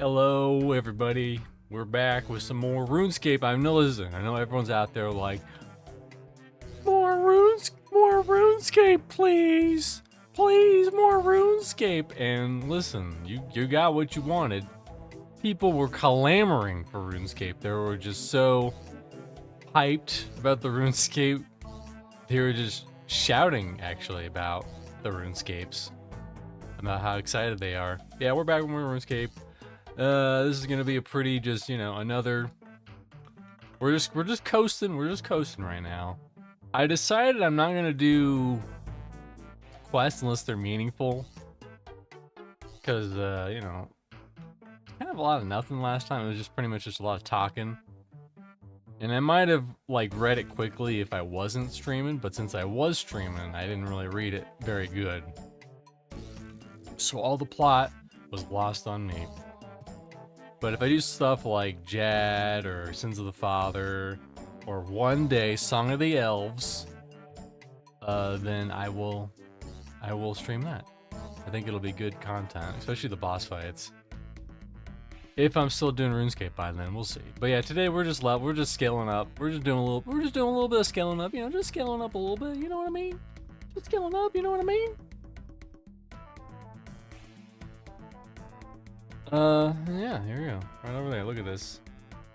Hello, everybody. We're back with some more Runescape. I know everyone's out there like, more Runescape, please, more Runescape. And listen, you got what you wanted. People were clamoring for Runescape. They were just so hyped about the Runescape. They were just shouting, actually, about the Runescapes, about how excited they are. Yeah, we're back with more Runescape. This is gonna be a pretty another. We're just coasting. We're just coasting right now. I decided I'm not gonna do quests unless they're meaningful, because kind of a lot of nothing last time. It was just pretty much just a lot of talking, and I might have like read it quickly if I wasn't streaming, but since I was streaming, I didn't really read it very good, so all the plot was lost on me. But if I do stuff like Jad or Sins of the Father or one day Song of the Elves, then I will stream that. I think it'll be good content, especially the boss fights. If I'm still doing RuneScape by then, we'll see. But yeah, today we're just scaling up. We're just doing a little bit of scaling up, just scaling up a little bit, you know what I mean? Just scaling up, you know what I mean? Yeah, here we go. Right over there. Look at this.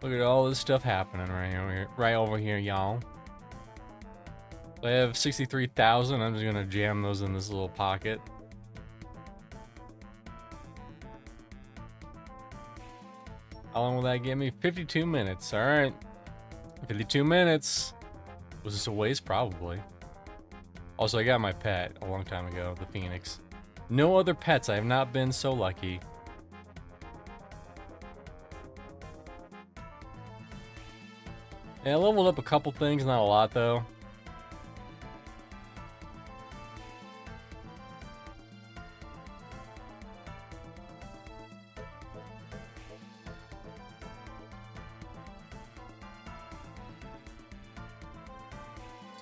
Look at all this stuff happening right over here, y'all. I have 63,000. I'm just gonna jam those in this little pocket. How long will that give me? 52 minutes. All right. 52 minutes. Was this a waste? Probably. Also, I got my pet a long time ago, the Phoenix. No other pets. I have not been so lucky. Yeah, I leveled up a couple things, not a lot though.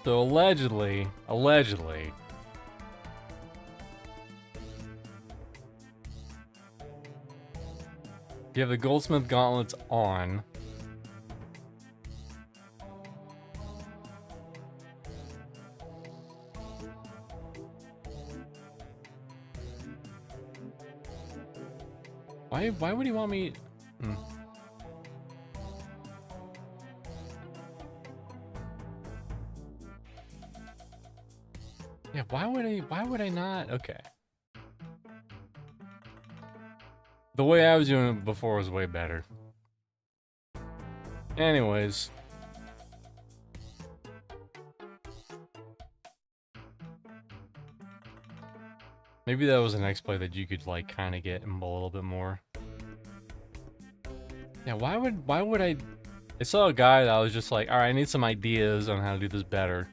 So allegedly, you have the Goldsmith gauntlets on. Why would he want me? Yeah, why would I not? Okay. The way I was doing it before was way better. Anyways. Maybe that was an exploit that you could like kind of get a little bit more. Yeah, why would I saw a guy that I was just like, alright, I need some ideas on how to do this better.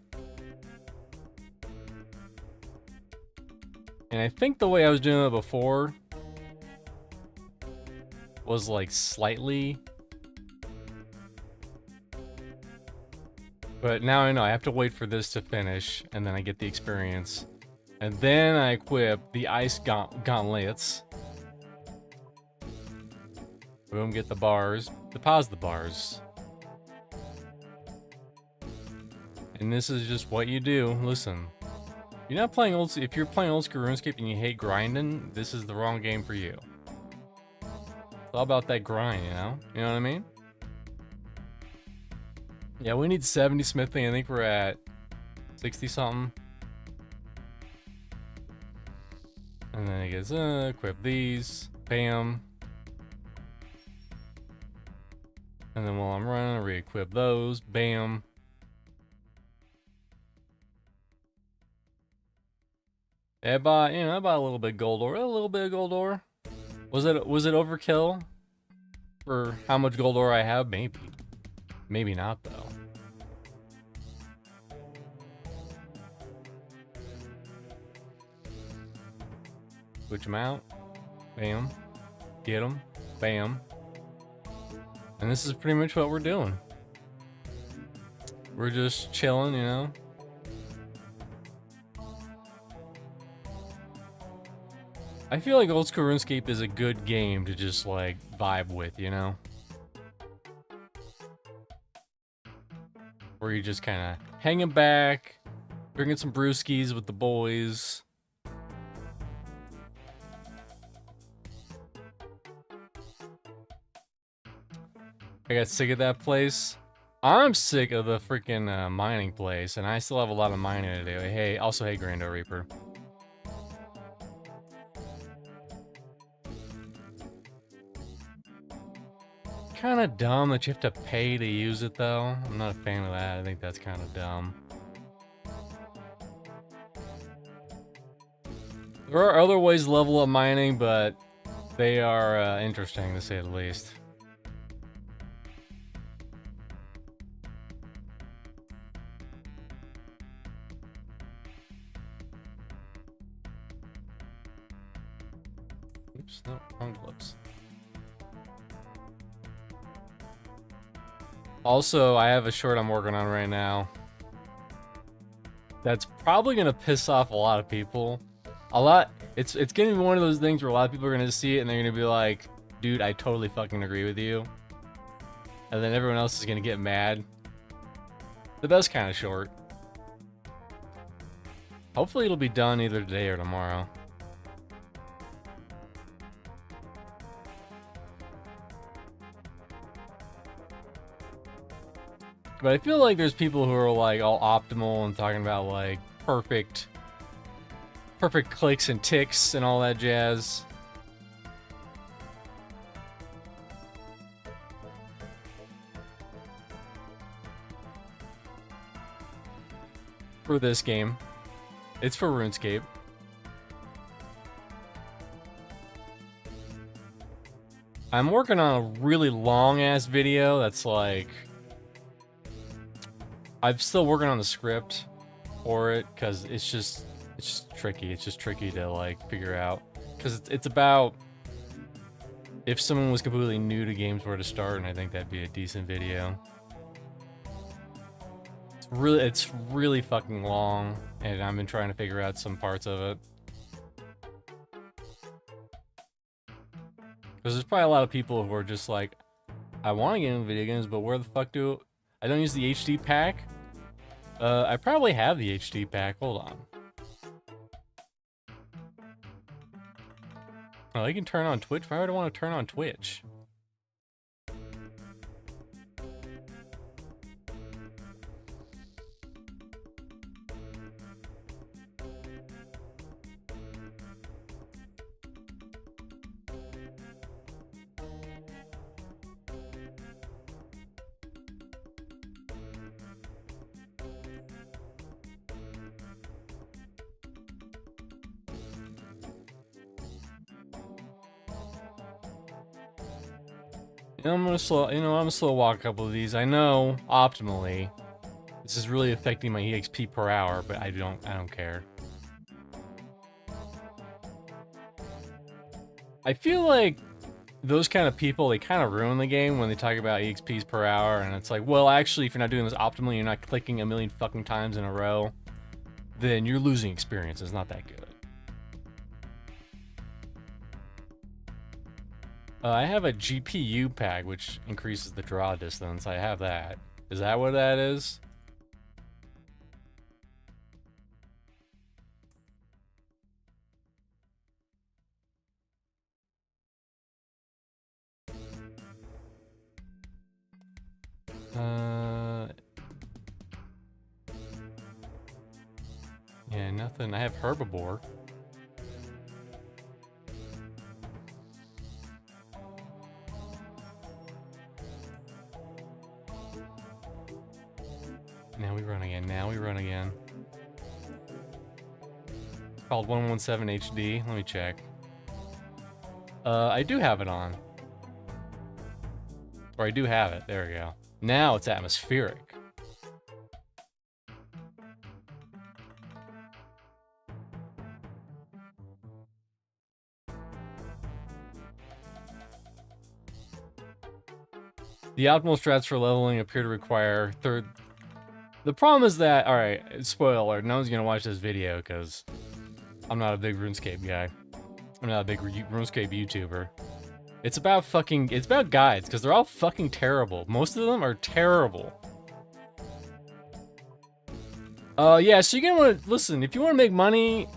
And I think the way I was doing it before was like slightly. But now I know I have to wait for this to finish, and then I get the experience. And then I equip the ice gauntlets. Boom, get the bars. Deposit the bars. And this is just what you do. Listen. You're not playing if you're playing old school RuneScape and you hate grinding, this is the wrong game for you. It's all about that grind, you know? You know what I mean? Yeah, we need 70 smithing. I think we're at 60 something. And then it gets equip these. Bam. And then while I'm running, I re-equip those. Bam. I bought a little bit of gold ore. A little bit of gold ore. Was it overkill for how much gold ore I have? Maybe. Maybe not though. Switch them out. Bam. Get them. Bam. And this is pretty much what we're doing. We're just chilling, you know. I feel like old school RuneScape is a good game to just like vibe with, you know? Where you're just kind of hanging back, drinking some brewskis with the boys. I got sick of that place. I'm sick of the freaking mining place, and I still have a lot of mining to do. Hey, also, hey, Grando Reaper. Kind of dumb that you have to pay to use it, though. I'm not a fan of that. I think that's kind of dumb. There are other ways to level up mining, but they are interesting, to say the least. Oops, no, wrong gloves. Also, I have a short I'm working on right now. That's probably gonna piss off a lot of people. It's gonna be one of those things where a lot of people are gonna see it and they're gonna be like, dude, I totally fucking agree with you. And then everyone else is gonna get mad. The best kind of short. Hopefully it'll be done either today or tomorrow. But I feel like there's people who are like all optimal and talking about like perfect clicks and ticks and all that jazz. For this game. It's for RuneScape. I'm working on a really long-ass video that's like... I'm still working on the script for it, because it's just tricky. It's just tricky to, like, figure out. Because it's about... if someone was completely new to games, where to start, and I think that'd be a decent video. It's really fucking long, and I've been trying to figure out some parts of it. Because there's probably a lot of people who are just like, I want to get into video games, but where the fuck do... I don't use the HD pack? I probably have the HD pack. Hold on. Oh, you can turn on Twitch? Why would I want to turn on Twitch? You know, I'm gonna slow walk a couple of these. I know, optimally, this is really affecting my EXP per hour, but I don't care. I feel like those kind of people, they kind of ruin the game when they talk about EXPs per hour, and it's like, well, actually, if you're not doing this optimally, you're not clicking a million fucking times in a row, then you're losing experience. It's not that good. I have a GPU pack, which increases the draw distance. I have that. Is that what that is? Yeah, nothing. I have herbivore. Now we run again. Now we run again. It's called 117 HD. Let me check. I do have it on. Or I do have it. There we go. Now it's atmospheric. The optimal strats for leveling appear to require third... The problem is that... Alright, spoiler alert, no one's gonna watch this video, because I'm not a big RuneScape guy. I'm not a big RuneScape YouTuber. It's about guides, because they're all fucking terrible. Most of them are terrible. Yeah, so you're gonna want to, listen, if you want to make money,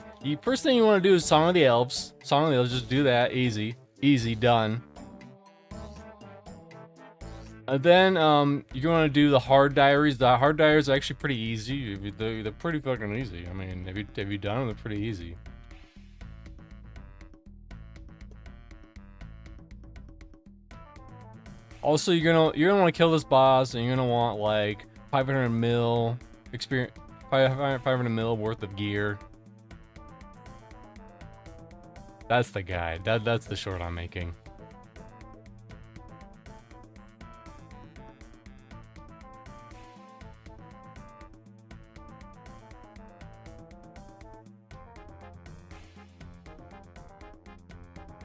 first thing you want to do is Song of the Elves. Song of the Elves, just do that, easy. Easy, done. Then, you're gonna do the Hard Diaries. The Hard Diaries are actually pretty easy. They're pretty fucking easy. I mean, have you done them? They're pretty easy. Also, you're gonna want to kill this boss, and you're gonna want like 500 mil experience, 500 mil worth of gear. That's the guide. That's the short I'm making.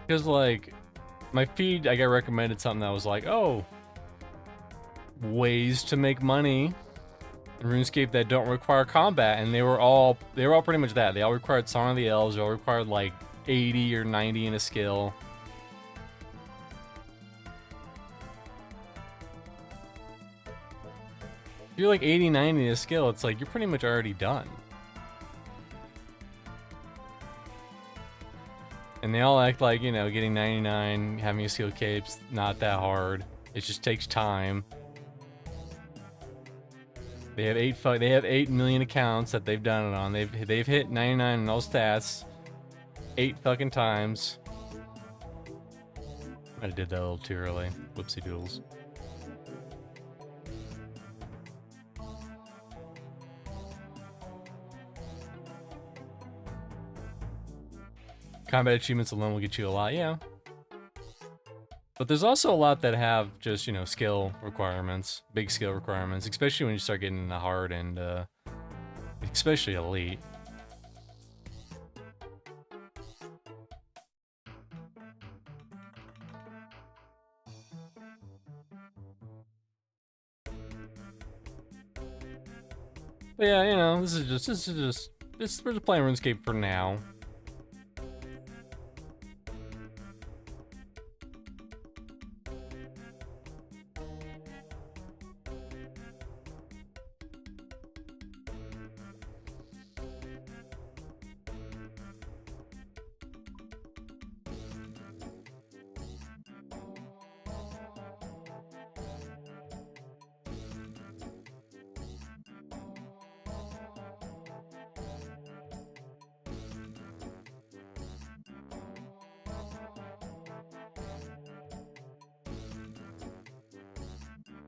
Because like, my feed, I got recommended something that was like, oh, ways to make money in RuneScape that don't require combat, and they were all pretty much that. They all required Song of the Elves. They all required like 80 or 90 in a skill. If you're like 80, 90 in a skill, it's like you're pretty much already done. And they all act like, you know, getting 99, having a skill cape's not that hard. It just takes time. They have 8 million accounts that they've done it on. They've hit 99 in all stats 8 fucking times. I did that a little too early. Whoopsie doodles. Combat achievements alone will get you a lot, yeah. But there's also a lot that have just, you know, skill requirements, big skill requirements, especially when you start getting into hard and, especially elite. But yeah, you know, we're just playing RuneScape for now.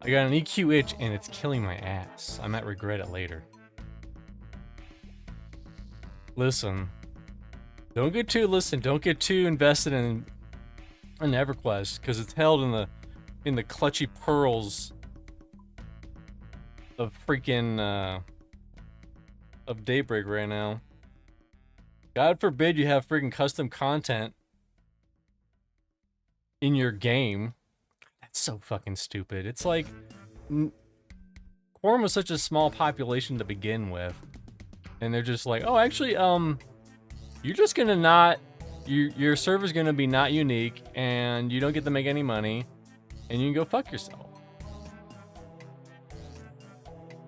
I got an EQ itch and it's killing my ass. I might regret it later. Listen. Don't get too invested in EverQuest, because it's held in the clutchy pearls of freaking of Daybreak right now. God forbid you have freaking custom content in your game. That's so fucking stupid. It's like, Quorum was such a small population to begin with, and they're just like, oh, actually, you're just gonna not, your server's gonna be not unique, and you don't get to make any money, and you can go fuck yourself.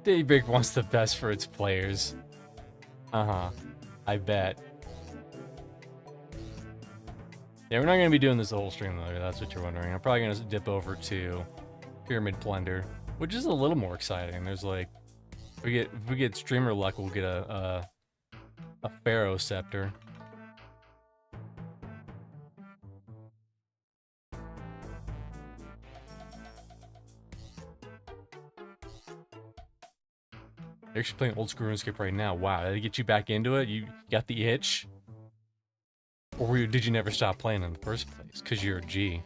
Daybreak wants the best for its players. I bet. Yeah, we're not gonna be doing this the whole stream though, that's what you're wondering. I'm probably gonna dip over to Pyramid Plunder, which is a little more exciting. There's like, if we get streamer luck, we'll get a Pharaoh Scepter. You're actually playing old school RuneScape right now. Wow, did it get you back into it? You got the itch? Or did you never stop playing in the first place? Because you're a G.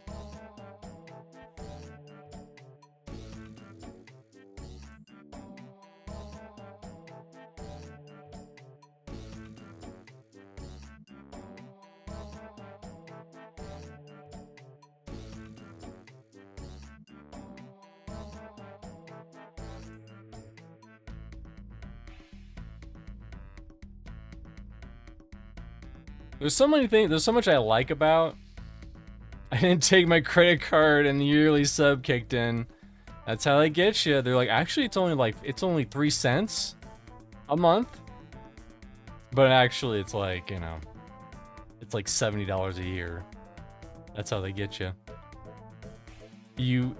There's so many things. There's so much I like about. I didn't take my credit card and the yearly sub kicked in. That's how they get you. They're like, actually, it's only 3 cents a month. But actually, it's like, you know, it's like $70 a year. That's how they get you. You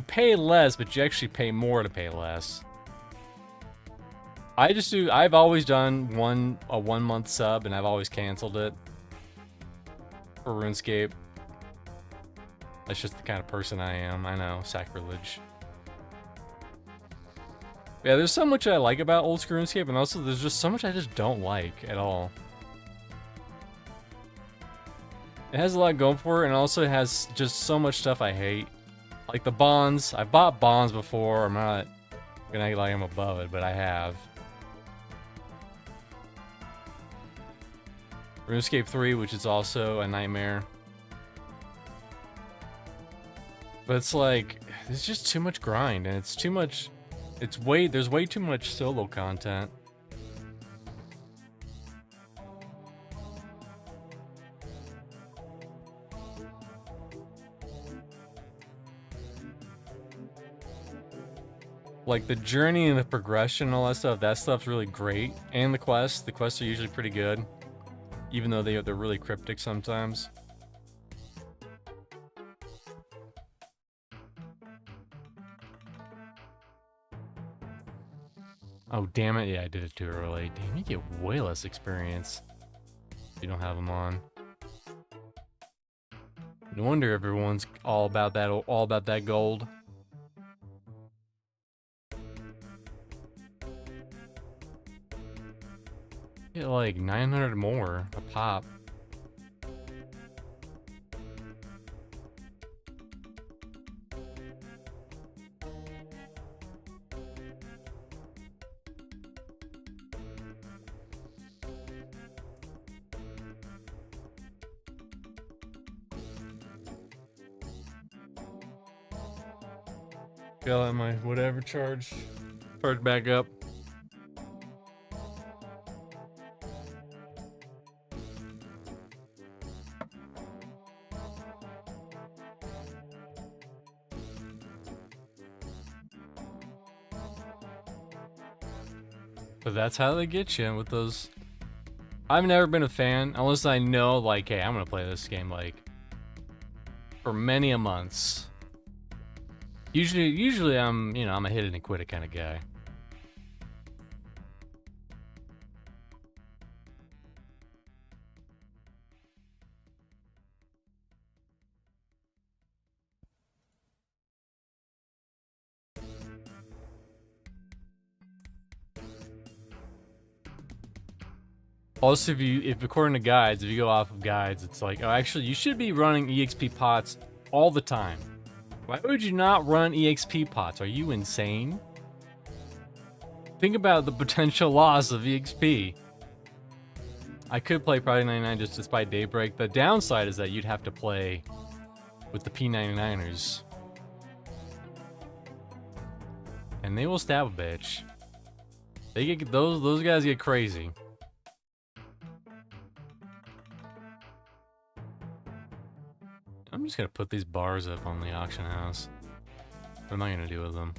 pay less, but you actually pay more to pay less. I've always done a 1 month sub, and I've always canceled it for RuneScape. That's just the kind of person I am. I know, sacrilege. Yeah, there's so much I like about old school RuneScape, and also there's just so much I just don't like at all. It has a lot going for it, and also it has just so much stuff I hate. Like the bonds. I've bought bonds before. I'm not gonna act like I'm above it, but I have. RuneScape 3, which is also a nightmare. But it's like, there's just too much grind, and it's too much, there's way too much solo content. Like the journey and the progression and all that stuff's really great. And the quests are usually pretty good. Even though they're really cryptic sometimes. Oh, damn it. Yeah, I did it too early. Damn, you get way less experience if you don't have them on. No wonder everyone's all about that gold. Get like 900 more a pop. Gotta let my whatever charge back up. But that's how they get you with those. I've never been a fan unless I know, like, hey, I'm gonna play this game like for many a months. Usually I'm, you know, I'm a hit it and quit it kind of guy. Also, if according to guides, if you go off of guides, it's like, oh, actually, you should be running EXP pots all the time. Why would you not run EXP pots? Are you insane? Think about the potential loss of EXP. I could play Project 99 just despite Daybreak. The downside is that you'd have to play with the P99ers. And they will stab a bitch. They get those guys get crazy. I'm just gonna put these bars up on the auction house. What am I gonna do with them?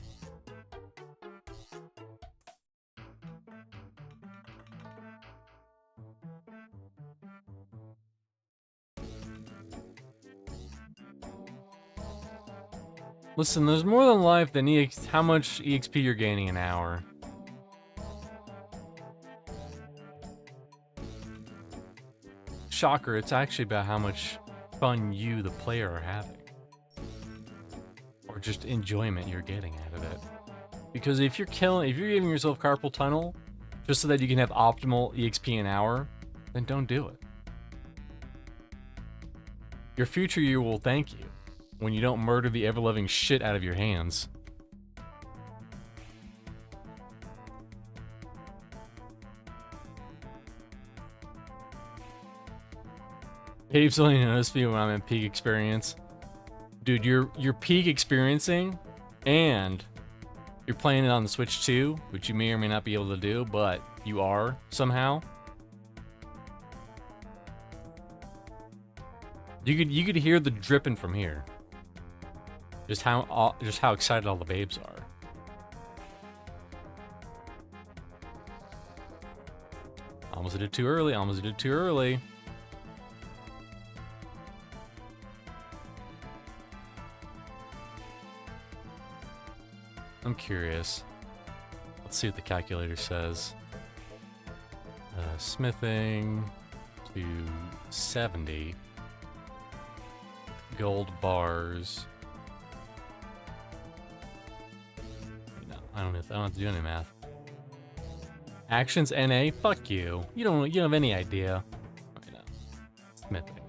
Listen, there's more than life than how much EXP you're gaining an hour. Shocker, it's actually about how much fun you, the player, are having. Or just enjoyment you're getting out of it. Because if you're giving yourself carpal tunnel, just so that you can have optimal EXP an hour, then don't do it. Your future you will thank you when you don't murder the ever-loving shit out of your hands. Dave's only noticed me when I'm at peak experience. Dude, you're peak experiencing, and you're playing it on the Switch too, which you may or may not be able to do, but you are somehow. You could hear the dripping from here. Just how excited all the babes are. Almost did it too early. Almost did it too early. I'm curious. Let's see what the calculator says. Smithing to 70. Gold bars. No, I don't have to do any math. Actions NA? Fuck you. You don't have any idea. Right now. Smithing.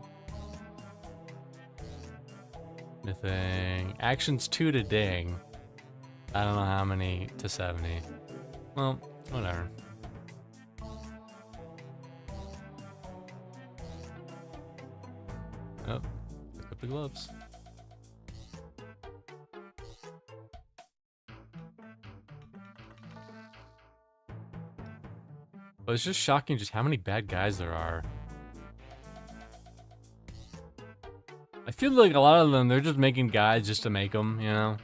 Actions 2 to ding. I don't know how many to 70. Well, whatever. Oh, pick up the gloves. But it's just shocking just how many bad guys there are. I feel like a lot of them, they're just making guides just to make them, you know?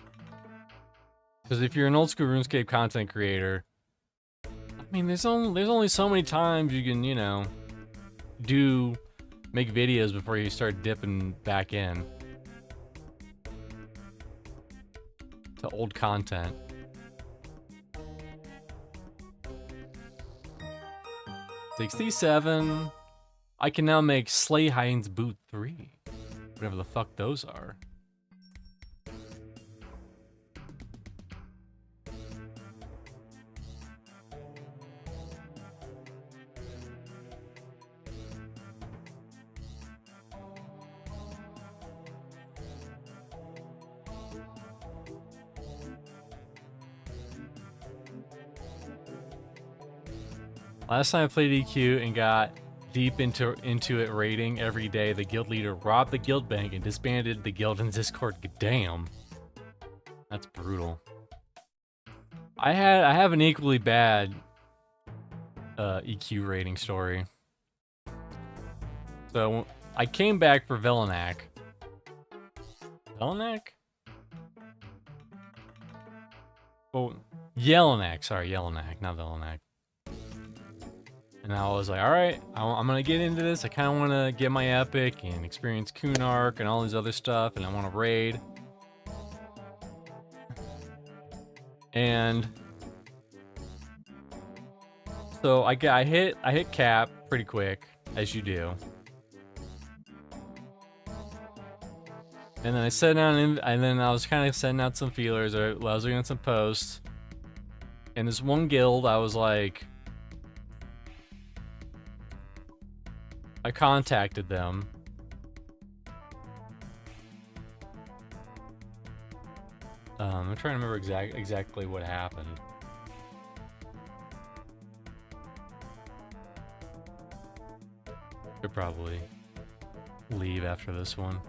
Because if you're an old school RuneScape content creator, I mean, there's only so many times you can, you know, make videos before you start dipping back in to old content. $67. I can now make Slay Heinz Boot 3. Whatever the fuck those are. Last time I played EQ and got deep into it raiding every day, the guild leader robbed the guild bank and disbanded the guild in Discord. Damn. That's brutal. I have an equally bad EQ rating story. So I came back for Velenak. Velenak? Oh, Jelinek. Sorry, Jelinek, not Velenak. And I was like, alright, I'm gonna get into this. I kind of want to get my epic and experience Kunark and all these other stuff, and I want to raid. And so I hit cap pretty quick, as you do. And then I sat down and then I was kind of sending out some feelers, or I was doing some posts. And this one guild, I was like, I contacted them. I'm trying to remember exactly what happened. Could probably leave after this one.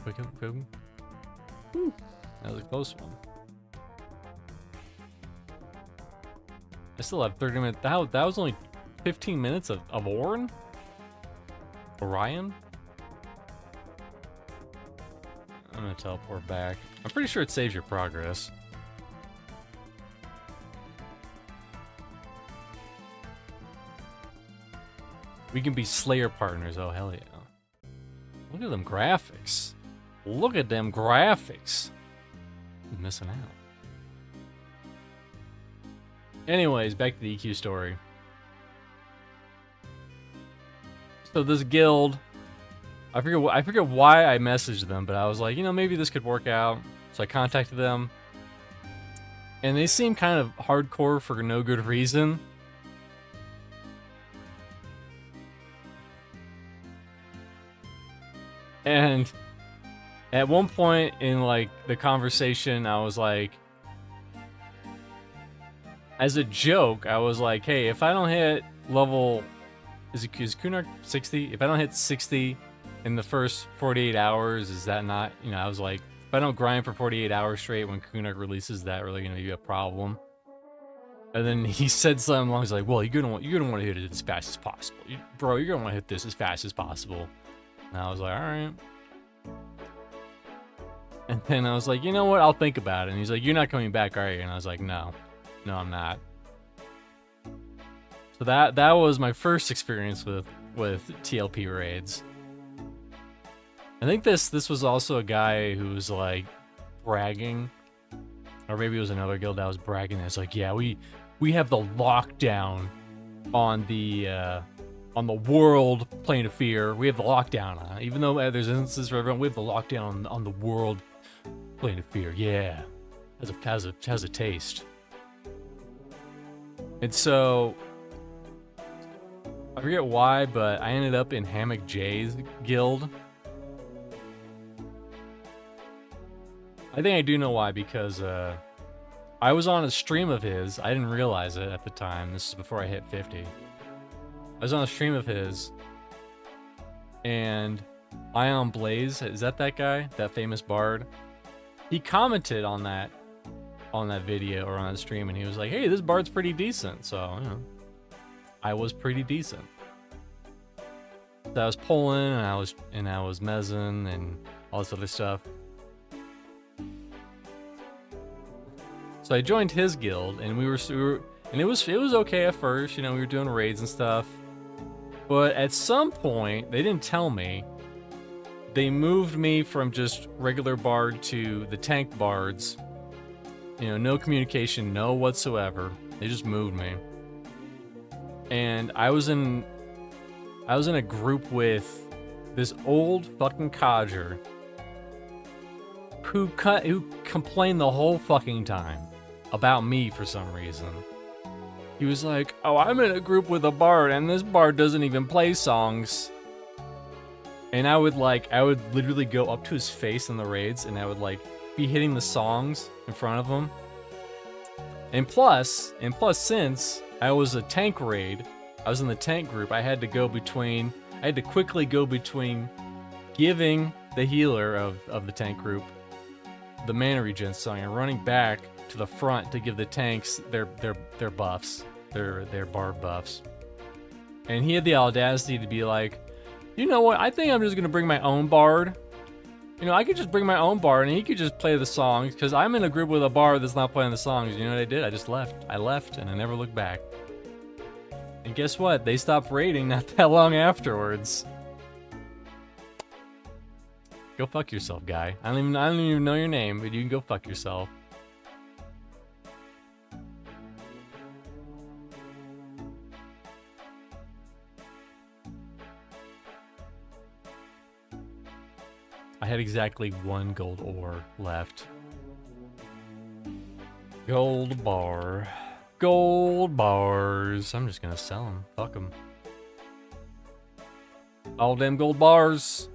Quick. Woo. That was a close one. I still have 30 minutes. That was only 15 minutes of Orion? I'm gonna teleport back. I'm pretty sure it saves your progress. We can be Slayer partners. Oh, hell yeah. Look at them graphics. Look at them graphics. I'm missing out. Anyways, back to the EQ story. So this guild, I forget why I messaged them, but I was like, you know, maybe this could work out. So I contacted them, and they seemed kind of hardcore for no good reason. And at one point in like the conversation, I was like, as a joke, I was like, hey, if I don't hit level, is Kunark 60? If I don't hit 60 in the first 48 hours, is that not, you know, I was like, if I don't grind for 48 hours straight when Kunark releases, that really gonna be a problem? And then he said something along, he's like, well, you're gonna want to hit it as fast as possible. Bro, you're gonna want to hit this as fast as possible. And I was like, all right. And then I was like, you know what? I'll think about it. And he's like, you're not coming back, are you? And I was like, no, I'm not. So that was my first experience with TLP raids. I think this was also a guy who was like bragging, or maybe it was another guild that was bragging. It's like, yeah, we have the lockdown on the world plane of fear. We have the lockdown on it. Even though there's instances for everyone, we have the lockdown on the world plane of fear. Yeah, has a taste. And so I forget why, but I ended up in Hammock J's guild. I think I do know why, because I was on a stream of his. I didn't realize it at the time. This is before I hit 50. I was on a stream of his, and Ion Blaze, is that guy? That famous bard? He commented on that video or on that stream, and he was like, hey, this bard's pretty decent. So, you know, I was pretty decent. So I was pulling, and I was mezzing, and all this other stuff. So I joined his guild, and we were and it was okay at first, you know, we were doing raids and stuff. But at some point, they didn't tell me. They moved me from just regular bard to the tank bards. You know, no communication, no whatsoever. They just moved me. And I was in a group with this old fucking codger who complained the whole fucking time about me for some reason. He was like, oh, I'm in a group with a bard, and this bard doesn't even play songs. And I would literally go up to his face in the raids, and I would like be hitting the songs in front of him. And plus, since I was a tank raid, I was in the tank group, I had to quickly go between giving the healer of the tank group the mana regen song and running back to the front to give the tanks their buffs, their bard buffs. And he had the audacity to be like, you know what, I think I'm just gonna bring my own bard. You know, I could just bring my own bard and he could just play the songs, because I'm in a group with a bard that's not playing the songs. You know what I did? I just left. I left and I never looked back. And guess what? They stopped raiding not that long afterwards. Go fuck yourself, guy. I don't even know your name, but you can go fuck yourself. I had exactly 1 gold ore left. Gold bar. Gold bars. I'm just gonna sell them. Fuck them. All them gold bars.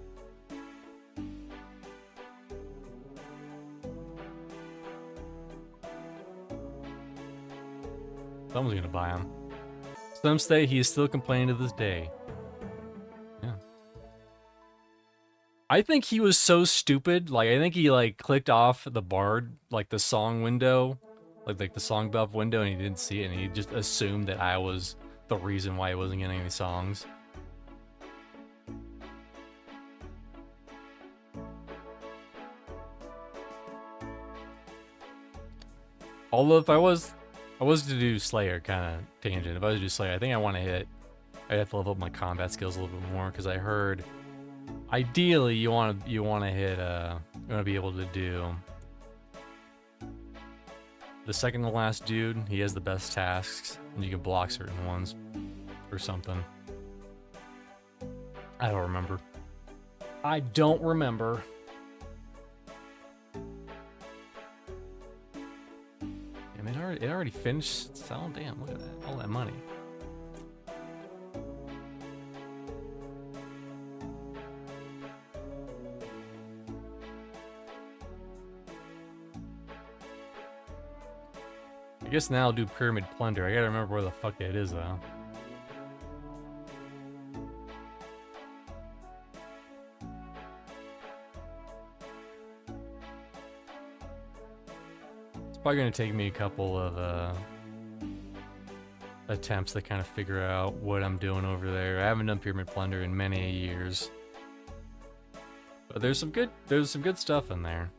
Someone's gonna buy them. Some say he is still complaining to this day. Yeah. I think he was so stupid. Like, I think he like clicked off the bard, like the song window, like the song buff window, and he didn't see it, and he just assumed that I was the reason why he wasn't getting any songs. Although if I was to do Slayer, kind of tangent. If I was to do Slayer, I think I'd have to level up my combat skills a little bit more, because I heard, ideally, you want to be able to do the second to last dude. He has the best tasks, and you can block certain ones, or something. I don't remember. It already finished selling. Damn, look at that. All that money. I guess now I'll do Pyramid Plunder. I gotta remember where the fuck that is, though. It's probably gonna take me a couple of attempts to kind of figure out what I'm doing over there. I haven't done Pyramid Plunder in many years. But there's some good stuff in there.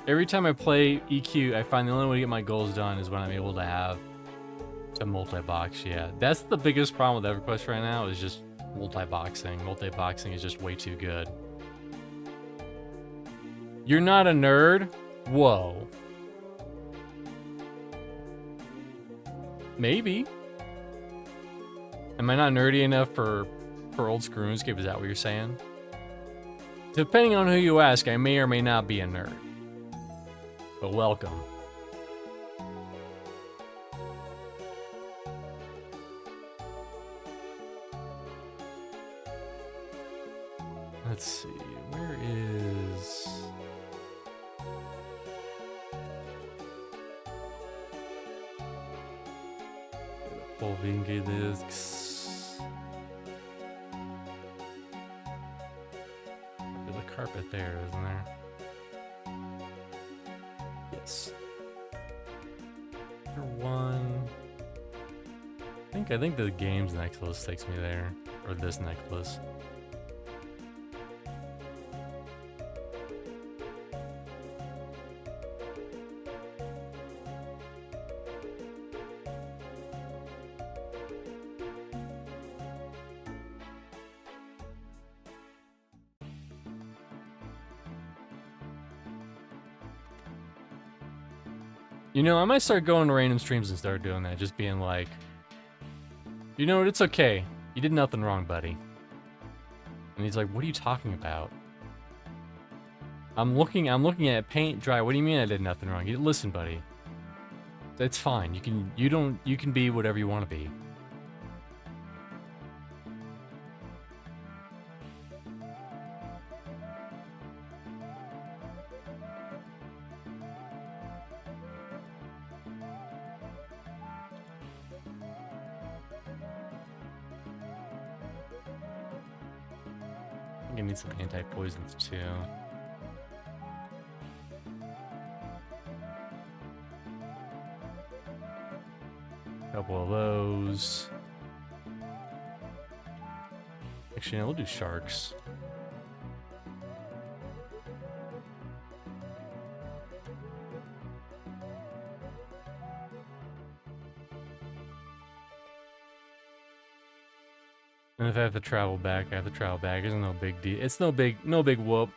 Every time I play EQ, I find the only way to get my goals done is when I'm able to have a multi-box. Yeah, that's the biggest problem with EverQuest right now, is just multi-boxing. Multi-boxing is just way too good. You're not a nerd? Whoa. Maybe. Am I not nerdy enough for old school RuneScape? Is that what you're saying? Depending on who you ask, I may or may not be a nerd. But welcome. Let's see, where is... Polvinge discs. There's a carpet there, isn't there? Yes. One. I think the games necklace takes me there, or this necklace. You know, I might start going to random streams and start doing that, just being like, you know what, it's okay. You did nothing wrong, buddy. And he's like, what are you talking about? I'm looking at paint dry. What do you mean I did nothing wrong? Listen, buddy. It's fine. You can be whatever you want to be. I need some anti-poisons too. Couple of those. Actually, no, we'll do sharks. And if I have to travel back, I have to travel back. It's no big deal. It's no big whoop.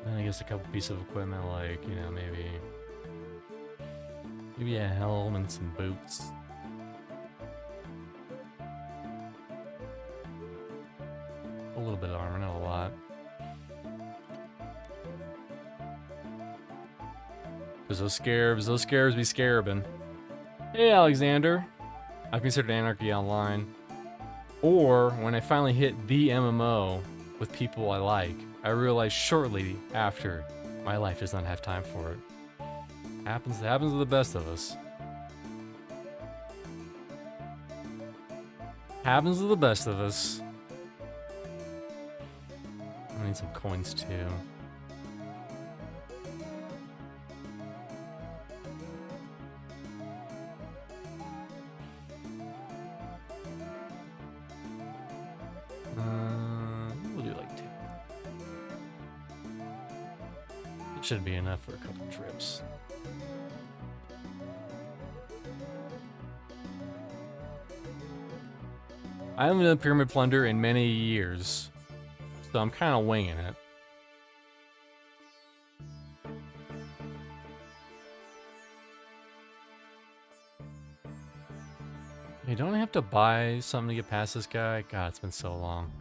And I guess a couple pieces of equipment, like, you know, maybe a helm and some boots. A little bit of armor, not a lot. Because those scarabs be scarabin'. Hey, Alexander. I've considered Anarchy Online. Or, when I finally hit the MMO with people I like, I realized shortly after, my life does not have time for it. Happens to the best of us. Happens to the best of us. I need some coins too. We'll do like 2. It should be enough for a couple trips. I haven't done Pyramid Plunder in many years, so I'm kind of winging it. You don't have to buy something to get past this guy. God, it's been so long.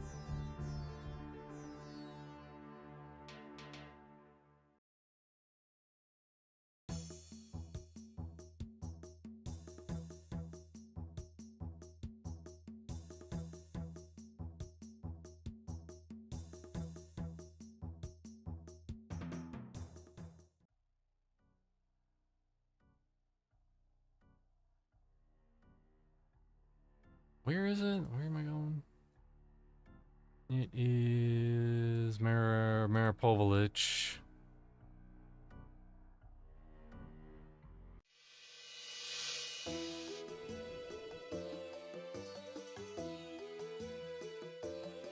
Where is it? Where am I going? It is Maripovich.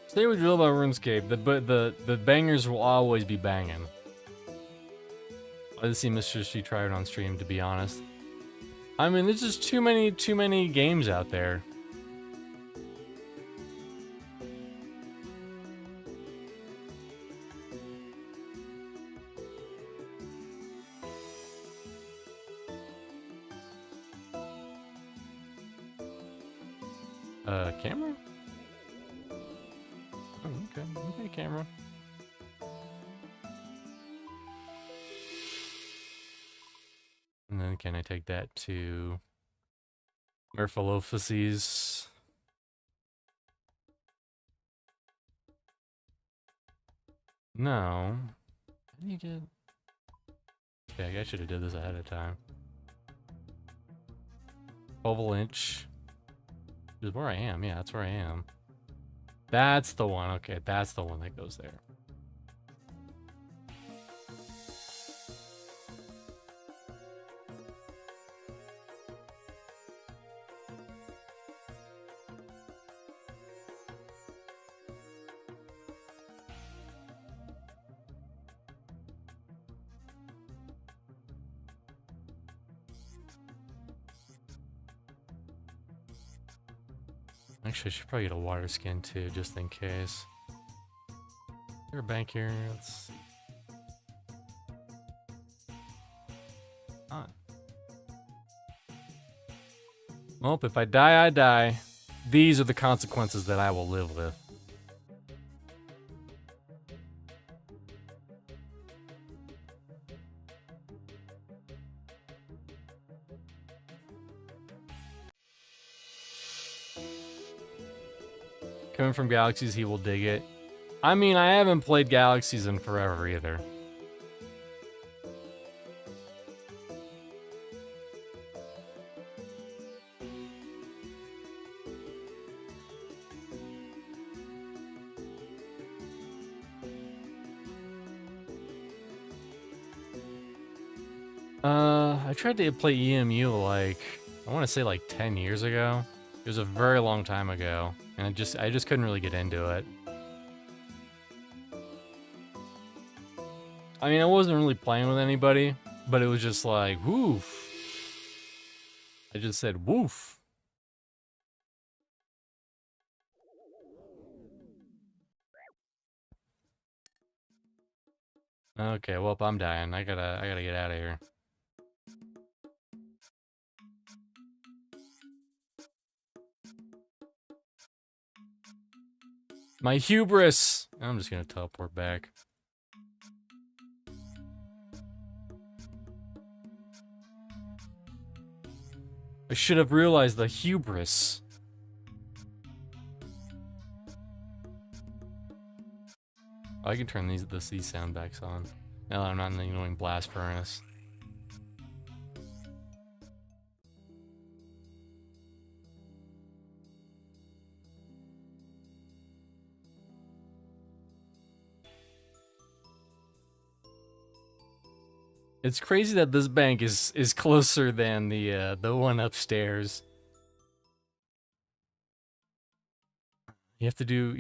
Say what you will about RuneScape, the bangers will always be banging. I didn't see Mr. She try it on stream, to be honest. I mean, there's just too many games out there. Camera? Oh, okay. Okay, camera. And then can I take that to Murphalophyses? No. How do you get... Okay, I should have did this ahead of time. Oval inch. This is where I am. Yeah, that's where I am. That's the one. Okay, that's the one that goes there. Actually, I should probably get a water skin too, just in case. Is there a bank here? Let's... Not. Well, if I die, I die. These are the consequences that I will live with. Coming from Galaxies, he will dig it. I mean, I haven't played Galaxies in forever either. I tried to play EMU like, I want to say like 10 years ago. It was a very long time ago, and I just couldn't really get into it. I mean, I wasn't really playing with anybody, but it was just like, woof. I just said, woof. Okay, well, I'm dying. I gotta get out of here. My hubris! I'm just gonna teleport back. I should have realized the hubris. I can turn these sound backs on. Now that I'm not in the annoying blast furnace. It's crazy that this bank is closer than the one upstairs. You have to do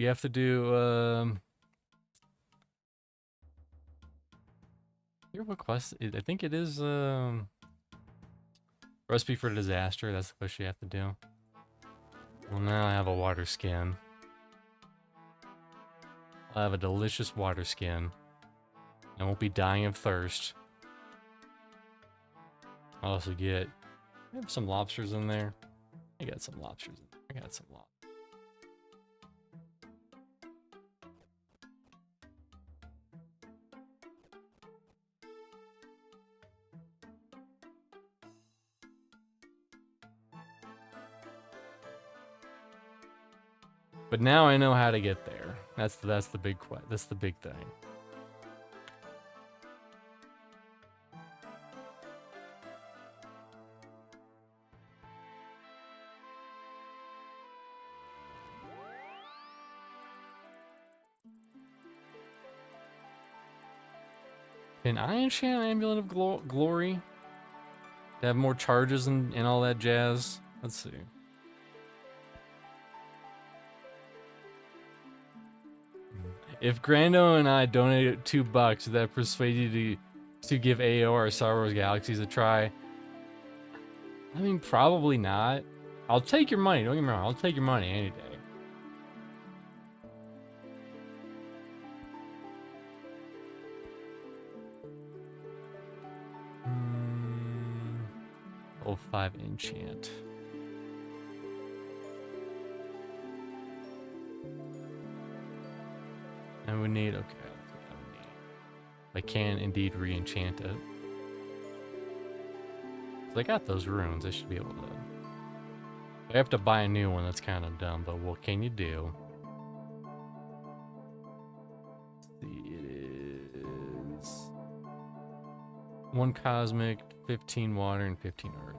Here, what quest? I think it is Recipe for Disaster. That's the quest you have to do. Well, now I have a water skin. I'll have a delicious water skin. I won't be dying of thirst. I'll also get... I have some lobsters in there. I got some lobsters in there. I got some lobsters. But now I know how to get there. That's the big that's the big thing. Can I enchant Amulet of Glory? To have more charges and all that jazz? Let's see. If Grando and I donated $2, that persuade you to give AO or Star Wars Galaxies a try? I mean, probably not. I'll take your money, don't get me wrong. I'll take your money any day. Level 5 enchant. And we need, okay, that's what I would need. I can indeed re-enchant it. So I got those runes, I should be able to. I have to buy a new one, that's kind of dumb, but what can you do? Let's see, it is 1 cosmic, 15 water, and 15 earth.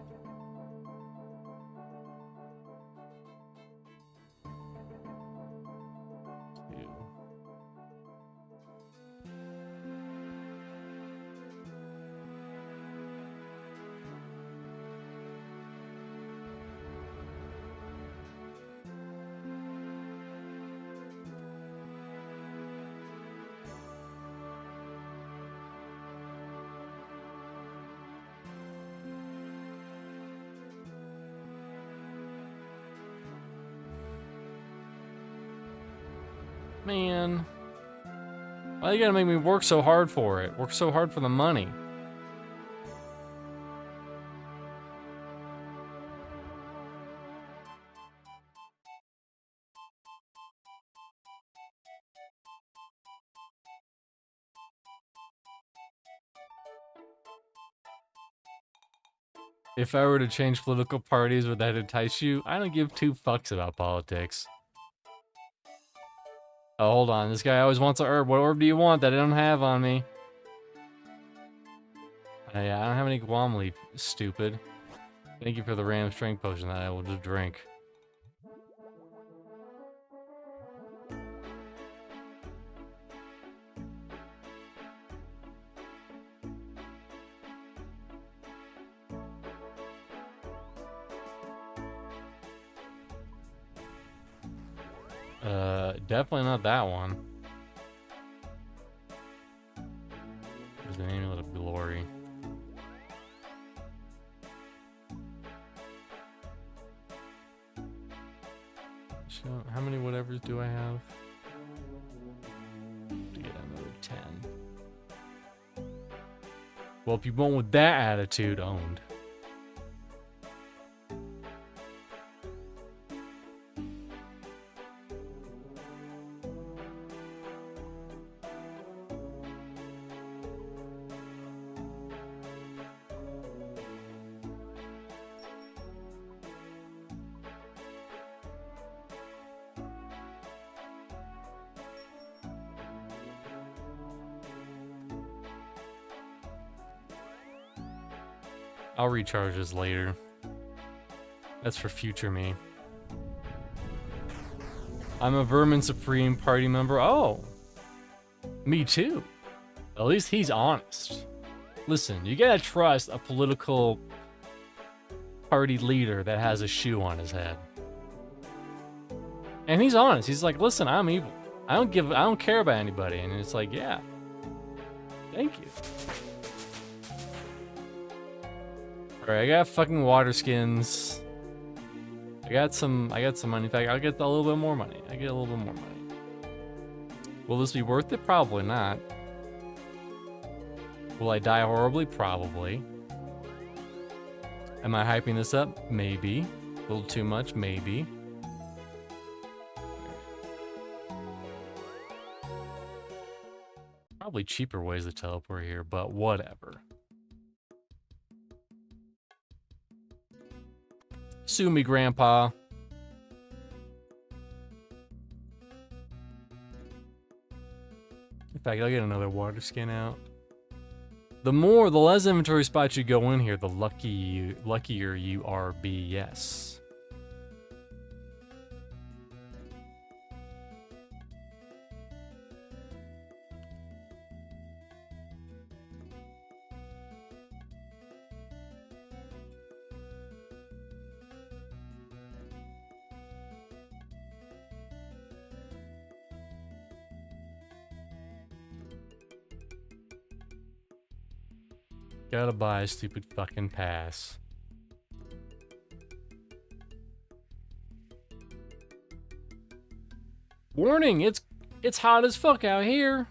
Man, why you gotta make me work so hard for it? Work so hard for the money. If I were to change political parties, would that entice you? I don't give 2 fucks about politics. Oh, hold on. This guy always wants a herb. What herb do you want that I don't have on me? Yeah, I don't have any Guam leaf, stupid. Thank you for the random strength potion that I will just drink. Definitely not that one. There's an Amulet of Glory. So, how many whatevers do I have? To get another 10. Well, if you went with that attitude, owned. I'll recharge this later. That's for future me. I'm a Vermin Supreme party member. Oh, me too. At least he's honest. Listen, you gotta trust a political party leader that has a shoe on his head. And he's honest. He's like, listen, I'm evil. I don't care about anybody. And it's like, yeah. Thank you. Alright, I got fucking water skins. I got some money. In fact, I'll get a little bit more money. I get a little bit more money. Will this be worth it? Probably not. Will I die horribly? Probably. Am I hyping this up? Maybe. A little too much? Maybe. Probably cheaper ways to teleport here, but whatever. Sue me, Grandpa. In fact, I'll get another water skin out. The less inventory spots you go in here, the luckier you are. Yes. Gotta buy a stupid fucking pass. Warning, it's hot as fuck out here.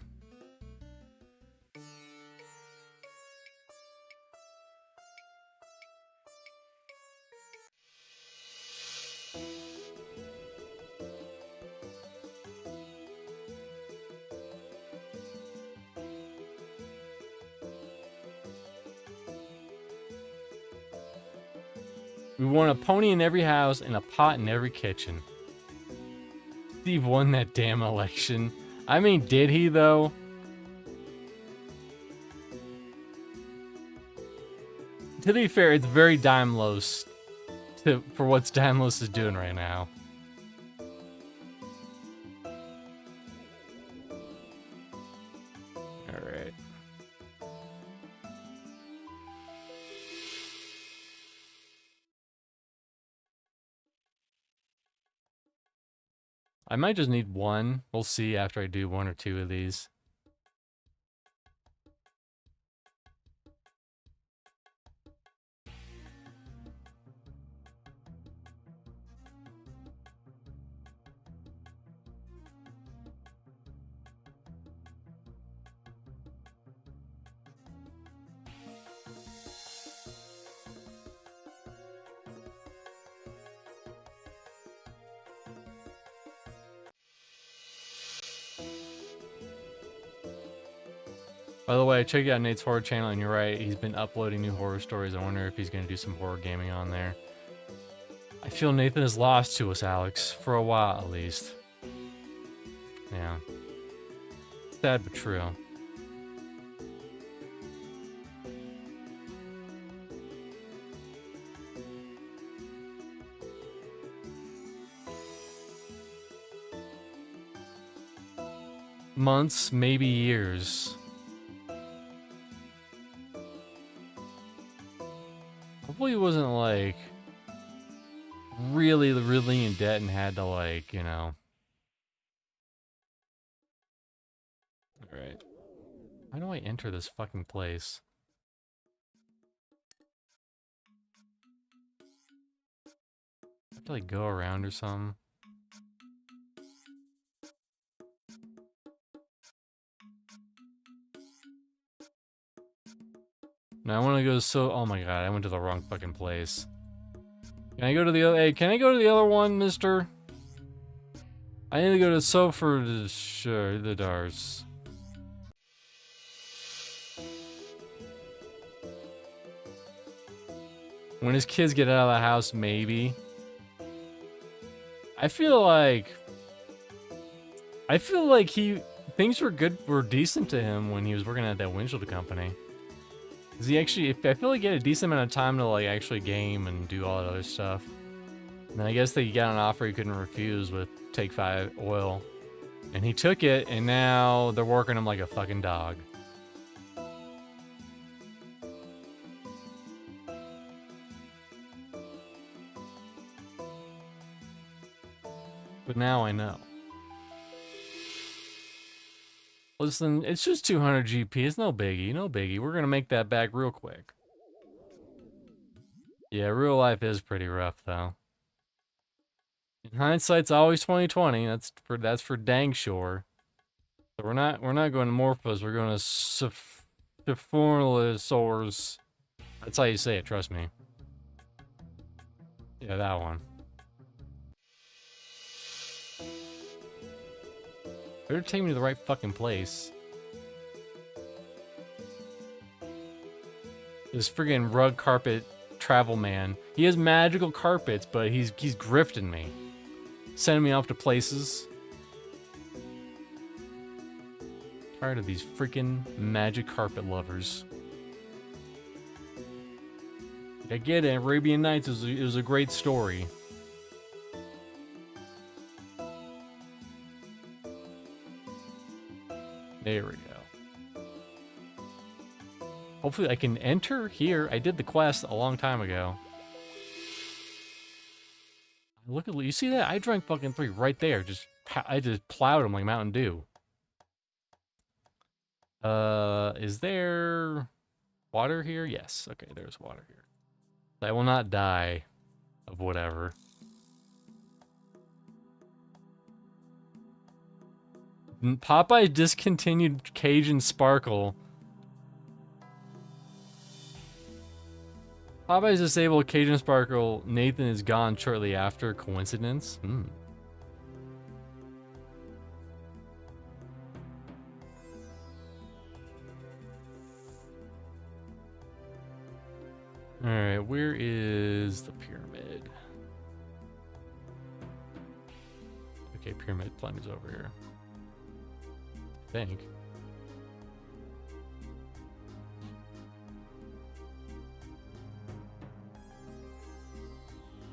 We want a pony in every house and a pot in every kitchen. Steve won that damn election. I mean, did he though? To be fair, it's very Daimlos for what Daimlos is doing right now. Alright. I might just need one. We'll see after I do one or two of these. By the way, I checked out Nate's horror channel, and you're right, he's been uploading new horror stories. I wonder if he's going to do some horror gaming on there. I feel Nathan is lost to us, Alex, for a while at least. Yeah. Sad but true. Months, maybe years. Hopefully he wasn't, like, really in debt and had to, like, you know. Alright. How do I enter this fucking place? I have to, like, go around or something. No, I want to go oh my god, I went to the wrong fucking place. Can I go to the other, hey, can I go to the other one, mister? I need to go to Sofer, sure, the Dars. When his kids get out of the house, maybe. I feel like things were decent to him when he was working at that windshield company. Cause he actually, I feel like he had a decent amount of time to like actually game and do all that other stuff. And then I guess that he got an offer he couldn't refuse with Take 5 Oil. And he took it, and now they're working him like a fucking dog. But now I know. Listen, it's just 200 GP. It's no biggie, no biggie. We're gonna make that back real quick. Yeah, real life is pretty rough, though. In hindsight's always 2020. That's for dang sure. So we're not going to Morphos. We're going to Sephirosaurs. That's how you say it. Trust me. Yeah, that one. Better take me to the right fucking place. This friggin' rug carpet travel man. He has magical carpets, but he's grifting me. Sending me off to places. Tired of these freaking magic carpet lovers. I get it, Arabian Nights was a great story. There we go. Hopefully I can enter here. I did the quest a long time ago. Look at you, see that? I drank fucking 3 right there. I just plowed him like Mountain Dew. Is there? water here? Yes. Okay, there's water here. I will not die of whatever. Popeye discontinued Cajun Sparkle. Popeye's disabled Cajun Sparkle. Nathan is gone shortly after. Coincidence? Alright, where is the pyramid? Okay, pyramid plunge over here. I think.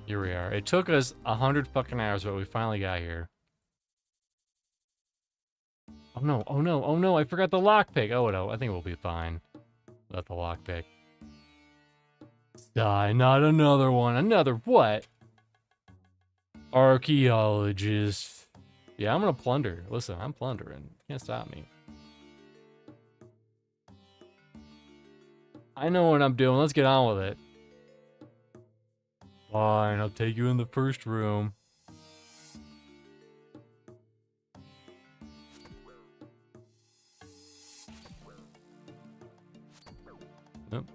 Here we are. It took us 100 fucking hours, but we finally got here. Oh no, oh no, oh no, I forgot the lockpick. Oh no, I think we'll be fine without the lockpick. Die, not another one. Another what? Archaeologist. Yeah, I'm gonna plunder. Listen, I'm plundering. Can't stop me. I know what I'm doing. Let's get on with it. Fine, I'll take you in the first room. Nope.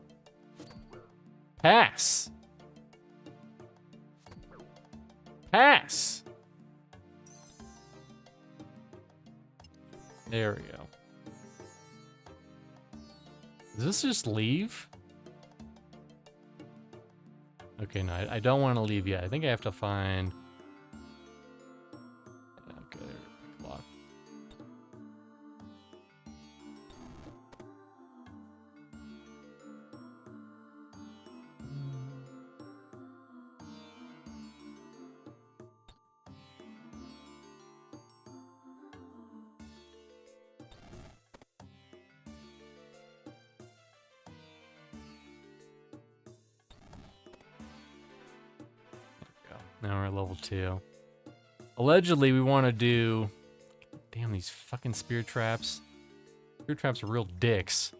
Pass. Pass. There we go. Does this just leave? Okay, no, I don't want to leave yet. I think I have to find... Okay, lock. Now we're at level 2. Allegedly, we want to do... Damn, these fucking spear traps. Spear traps are real dicks.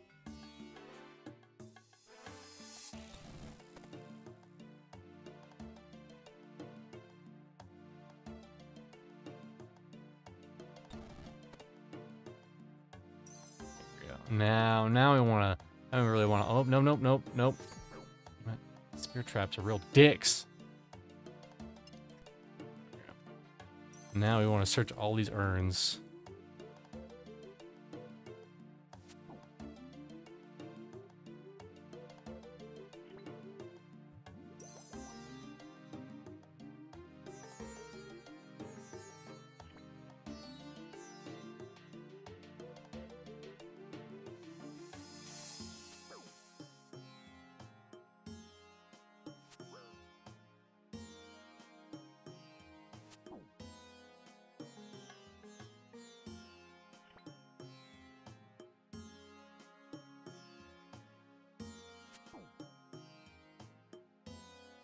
There we go. Now we want to... I don't really want to... Oh, no, nope, nope, nope. Spear traps are real dicks. Now we want to search all these urns.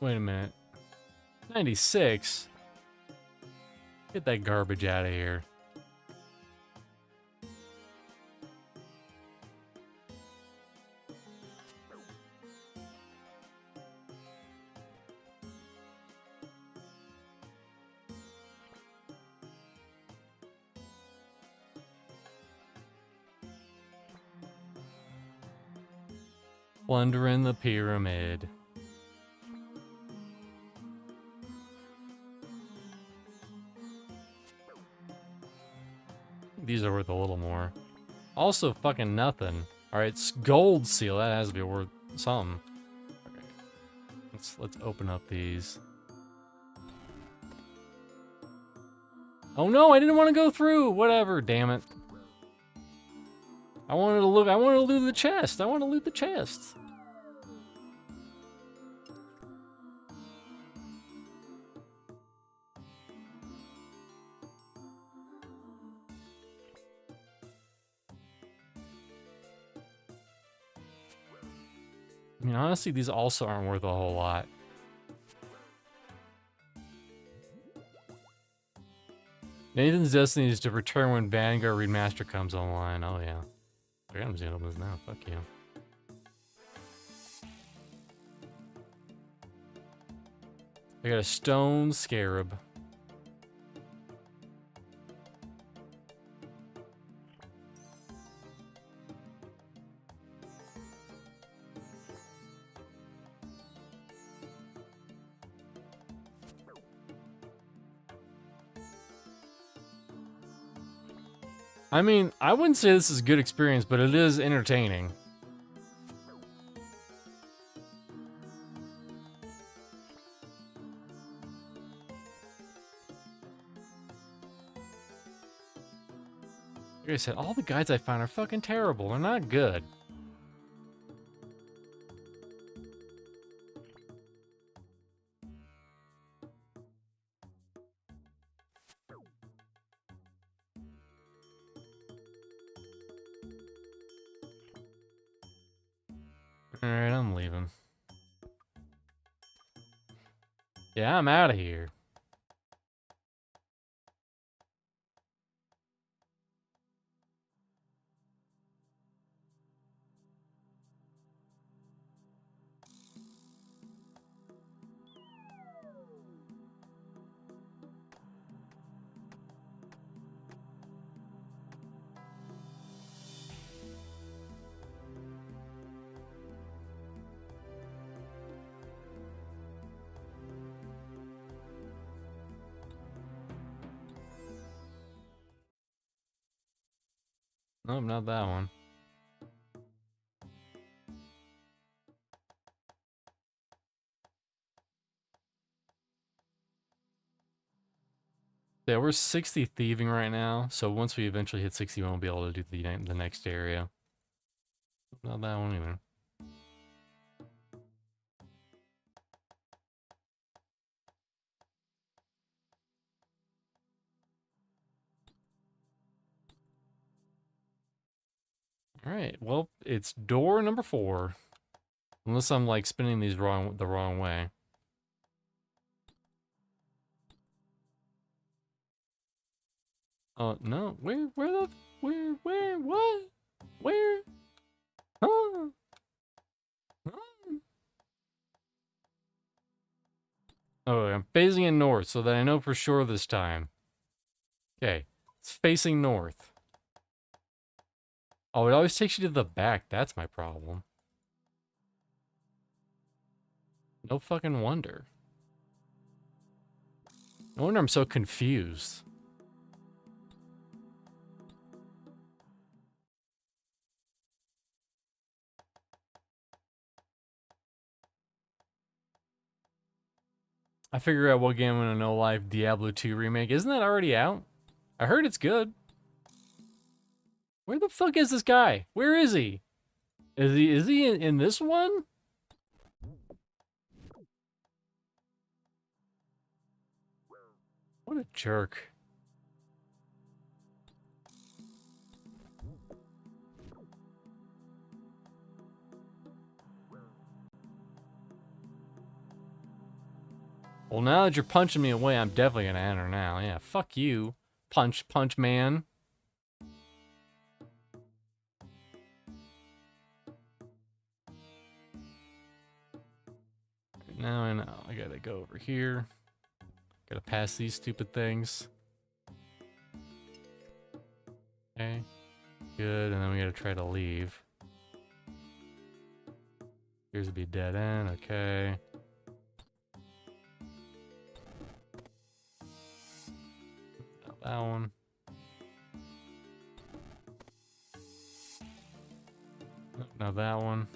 Wait a minute. 96? Get that garbage out of here. Plundering the pyramid. These are worth a little more. Also fucking nothing. Alright, it's gold seal. That has to be worth something. Okay. Let's open up these. Oh no, I didn't want to go through! Whatever, damn it. I wanted to loot the chest. I want to loot the chest. I mean, honestly, these also aren't worth a whole lot. Nathan's destiny is to return when Vanguard Remaster comes online. Oh, yeah. I'm just gonna open this now. Fuck you. I got a stone scarab. I mean, I wouldn't say this is a good experience, but it is entertaining. Like I said, all the guides I found are fucking terrible. They're not good. Alright, I'm leaving. Yeah, I'm out of here. Nope, not that one. Yeah, we're 60 thieving right now, so once we eventually hit 60, we won't be able to do the next area. Not that one either. Alright, well, it's door number 4. Unless I'm, like, spinning these the wrong way. Oh, no. Where, what? Where? Huh? Huh? Oh, I'm phasing it north so that I know for sure this time. Okay, it's facing north. Oh, it always takes you to the back. That's my problem. No fucking wonder. No wonder I'm so confused. I figure out what game I'm gonna know live Diablo 2 remake. Isn't that already out? I heard it's good. Where the fuck is this guy? Where is he? Is he in this one? What a jerk. Well, now that you're punching me away, I'm definitely gonna enter now. Yeah, fuck you, punch man. Now I know. I gotta go over here. Gotta pass these stupid things. Okay, good. And then we gotta try to leave. Here's to be dead end. Okay. That one. Now that one.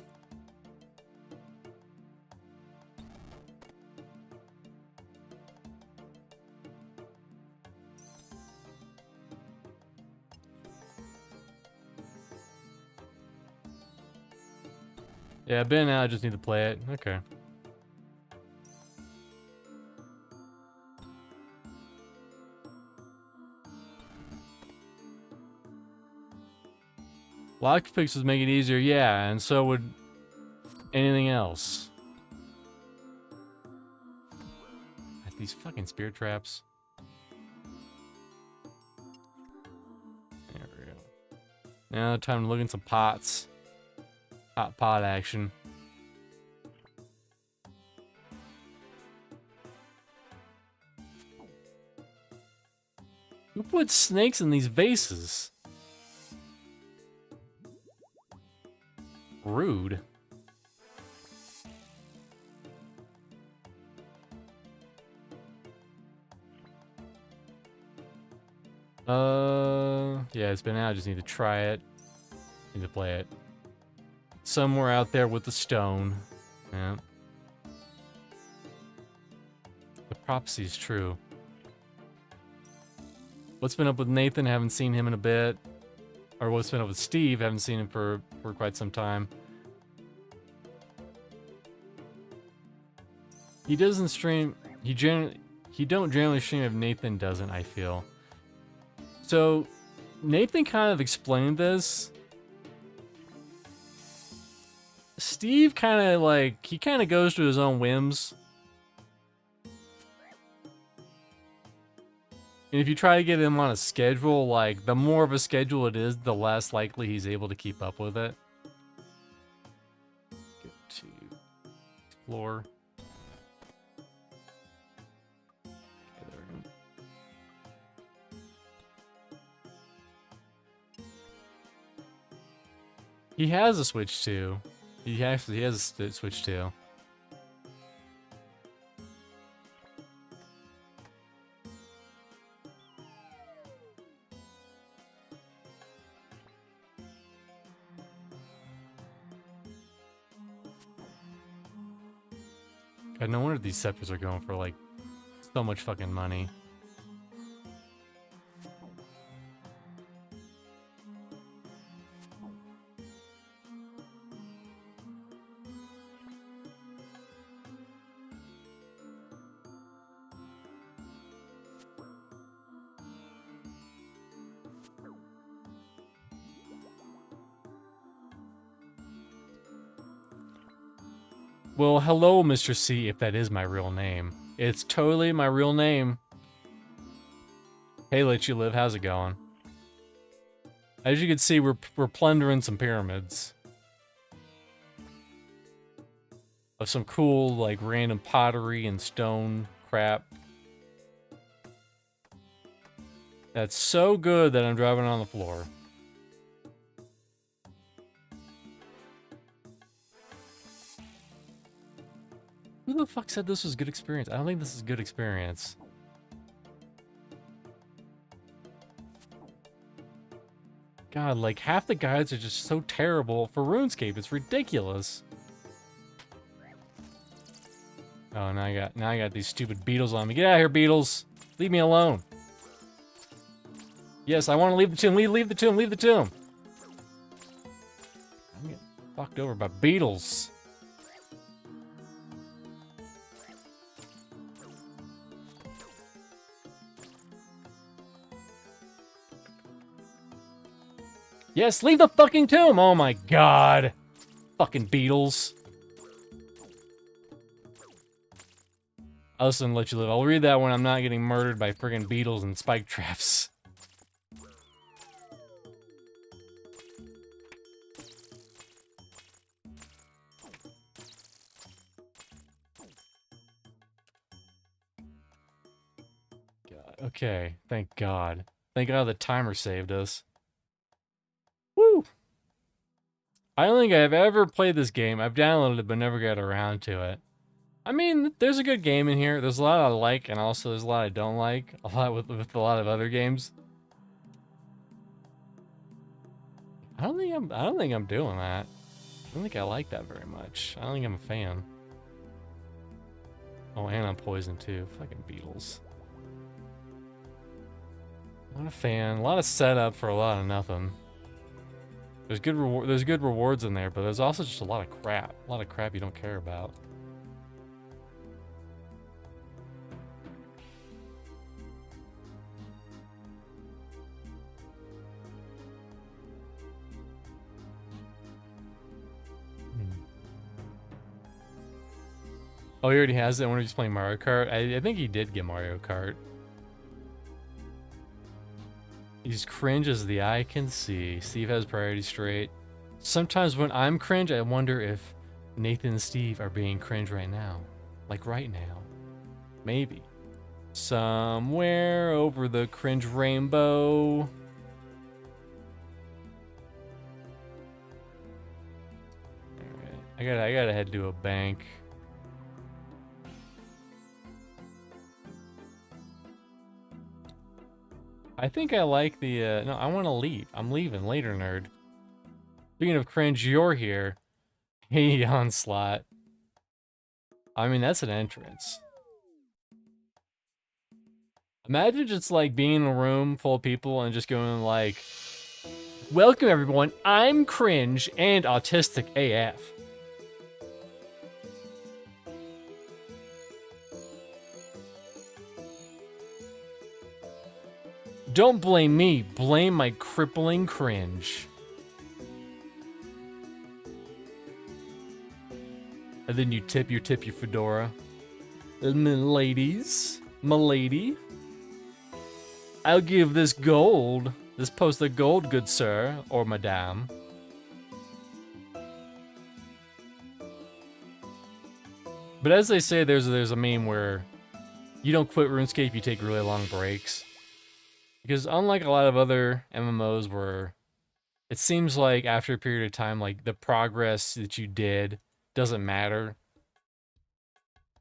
Yeah, I've been out. I just need to play it. Okay. Lockpicks would make it easier, yeah, and so would anything else. These fucking spear traps. There we go. Now time to look in some pots. Hot pot action. put snakes in these vases? Rude. Yeah, it's been out. I just need to try it. Need to play it. Somewhere out there with the stone. Yeah. The prophecy is true. What's been up with Nathan? Haven't seen him in a bit. Or what's been up with Steve? Haven't seen him for quite some time. He doesn't stream. He don't generally stream if Nathan doesn't, I feel. So Nathan kind of explained this. Steve kind of like, he kind of goes to his own whims. And if you try to get him on a schedule, like, the more of a schedule it is, the less likely he's able to keep up with it. Get to explore. Okay, there we go. He has a Switch too. He actually has a Switch too. God, no wonder these scepters are going for like so much fucking money. Well, hello, Mr. C, if that is my real name. It's totally my real name. Hey, Let You Live, how's it going? As you can see, we're plundering some pyramids. Of some cool, like, random pottery and stone crap. That's so good that I'm driving on the floor. Who the fuck said this was a good experience? I don't think this is a good experience. God, like, half the guides are just so terrible for RuneScape. It's ridiculous. Oh, now I got these stupid beetles on me. Get out of here, beetles! Leave me alone. Yes, I want to leave the tomb. Leave the tomb. Leave the tomb. I'm getting fucked over by beetles. Yes, leave the fucking tomb! Oh my god. Fucking beetles. I'll listen, Let You Live. I'll read that when I'm not getting murdered by friggin' beetles and spike traps. God. Okay, thank God. Thank God the timer saved us. Woo! I don't think I've ever played this game. I've downloaded it, but never got around to it. I mean, there's a good game in here. There's a lot I like, and also there's a lot I don't like. A lot with a lot of other games. I don't think I'm doing that. I don't think I like that very much. I don't think I'm a fan. Oh, and I'm poisoned too. Fucking beetles. Not a fan. A lot of setup for a lot of nothing. There's good rewards in there, but there's also just a lot of crap. A lot of crap you don't care about. Oh, he already has it when he's playing Mario Kart? I think he did get Mario Kart. He's cringe as the eye can see. Steve has priorities straight. Sometimes when I'm cringe, I wonder if Nathan and Steve are being cringe right now. Like right now. Maybe. Somewhere over the cringe rainbow. Alright, I gotta head to a bank. I think I like the, no, I want to leave. I'm leaving later, nerd. Speaking of cringe, you're here. Hey, Onslaught. I mean, that's an entrance. Imagine just like being in a room full of people and just going like, welcome everyone, I'm cringe and autistic AF. Don't blame me, blame my crippling cringe. And then you tip your fedora. Ladies, m'lady. I'll give this post of gold, good sir, or madame. But as they say, there's a meme where you don't quit RuneScape, you take really long breaks. Because unlike a lot of other MMOs where it seems like after a period of time, like the progress that you did doesn't matter.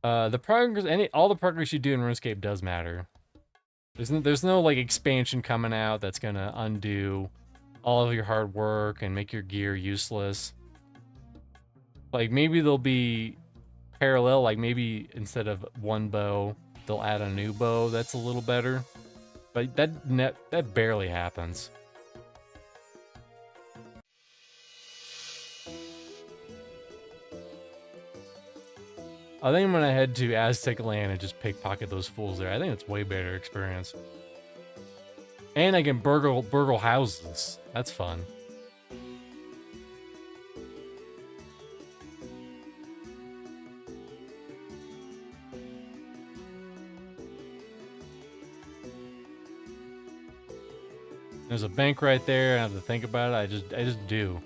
All the progress you do in RuneScape does matter. There's no like expansion coming out that's gonna undo all of your hard work and make your gear useless. Like maybe they'll be parallel, like maybe instead of one bow, they'll add a new bow that's a little better. But that barely happens. I think I'm gonna head to Aztec Land and just pickpocket those fools there. I think it's way better experience. And I can burgle houses. That's fun. There's a bank right there. I have to think about it. I just do.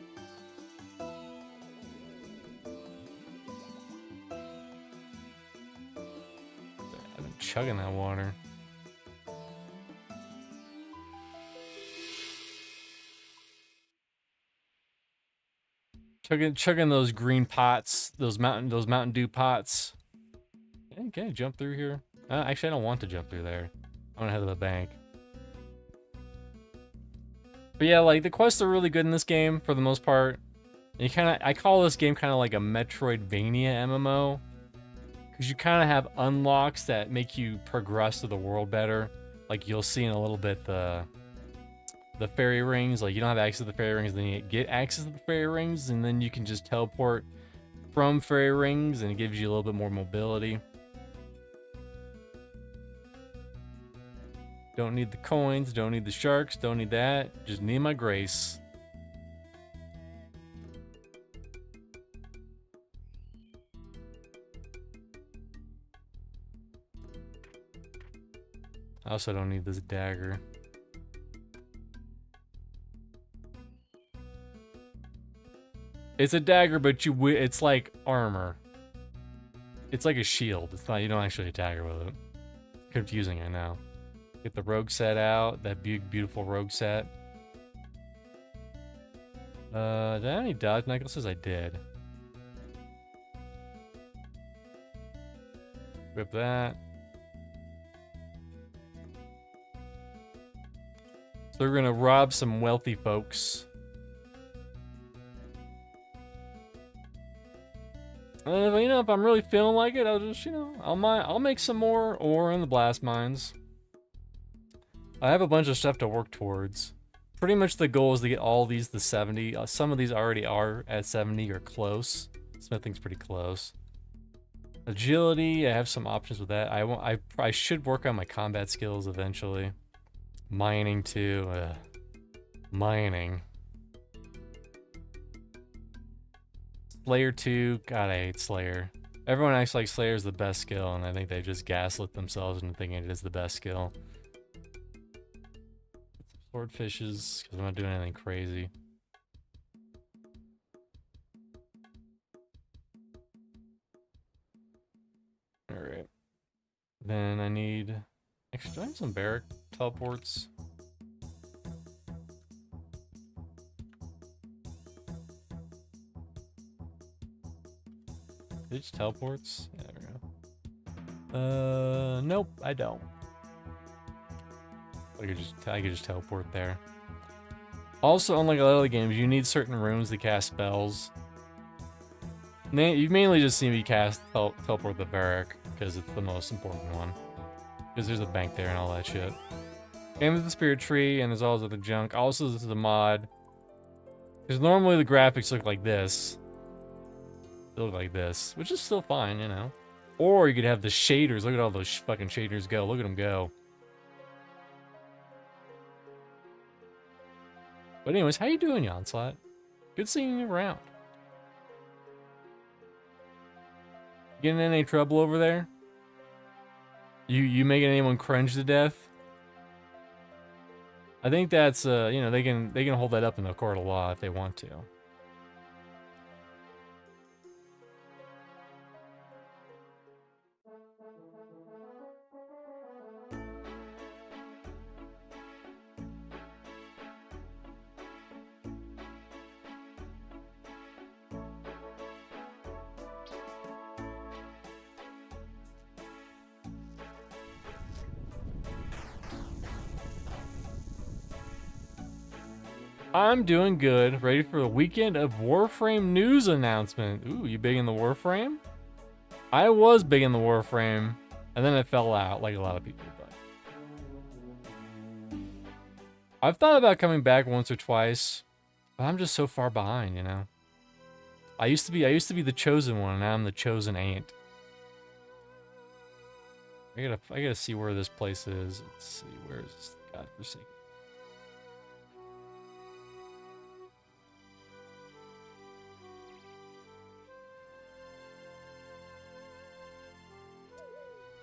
I've been chugging that water. Chugging those green pots, those Mountain Dew pots. Can I jump through here? Actually, I don't want to jump through there. I want to head to the bank. But yeah, like the quests are really good in this game for the most part. And I call this game kind of like a Metroidvania MMO, because you kind of have unlocks that make you progress through the world better. Like you'll see in a little bit the fairy rings. Like you don't have access to the fairy rings, then you get access to the fairy rings, and then you can just teleport from fairy rings, and it gives you a little bit more mobility. Don't need the coins, don't need the sharks, don't need that. Just need my grace. I also don't need this dagger. It's a dagger, but it's like armor. It's like a shield. It's not, you don't actually dagger with it. Confusing, I know. Get the rogue set out, that beautiful rogue set. Did I have any dodge necklaces? I did. Whip that. So we're gonna rob some wealthy folks. And if I'm really feeling like it, I'll just, I'll make some more ore in the blast mines. I have a bunch of stuff to work towards. Pretty much the goal is to get all these to 70. Some of these already are at 70 or close. Smithing's pretty close. Agility, I have some options with that. I should work on my combat skills eventually. Mining too. Mining. Slayer 2, God, I hate Slayer. Everyone acts like Slayer is the best skill, and I think they just gaslit themselves into thinking it is the best skill. Swordfishes, because I'm not doing anything crazy. Alright. Then I need Actually, do I have some barrack teleports? They just teleports? Yeah, there we go. Nope, I don't. I could just teleport there. Also, unlike a lot of the games, you need certain rooms to cast spells. You mainly just see me cast teleport the barrack because it's the most important one. Because there's a bank there and all that shit. And there's the spirit tree and there's all this other junk. Also, this is a mod. Because normally the graphics look like this. They look like this, which is still fine, you know. Or you could have the shaders. Look at all those fucking shaders go. Look at them go. But anyways, how you doing, Onslaught? Good seeing you around. Getting in any trouble over there? You making anyone cringe to death? I think that's you know, they can hold that up in the court of law if they want to. I'm doing good. Ready for the weekend of Warframe news announcement. Ooh, you big in the Warframe? I was big in the Warframe, and then it fell out like a lot of people. But I've thought about coming back once or twice, but I'm just so far behind, you know. I used to be the chosen one, and now I'm the chosen ain't. I gotta see where this place is. Let's see, where is this godforsaken?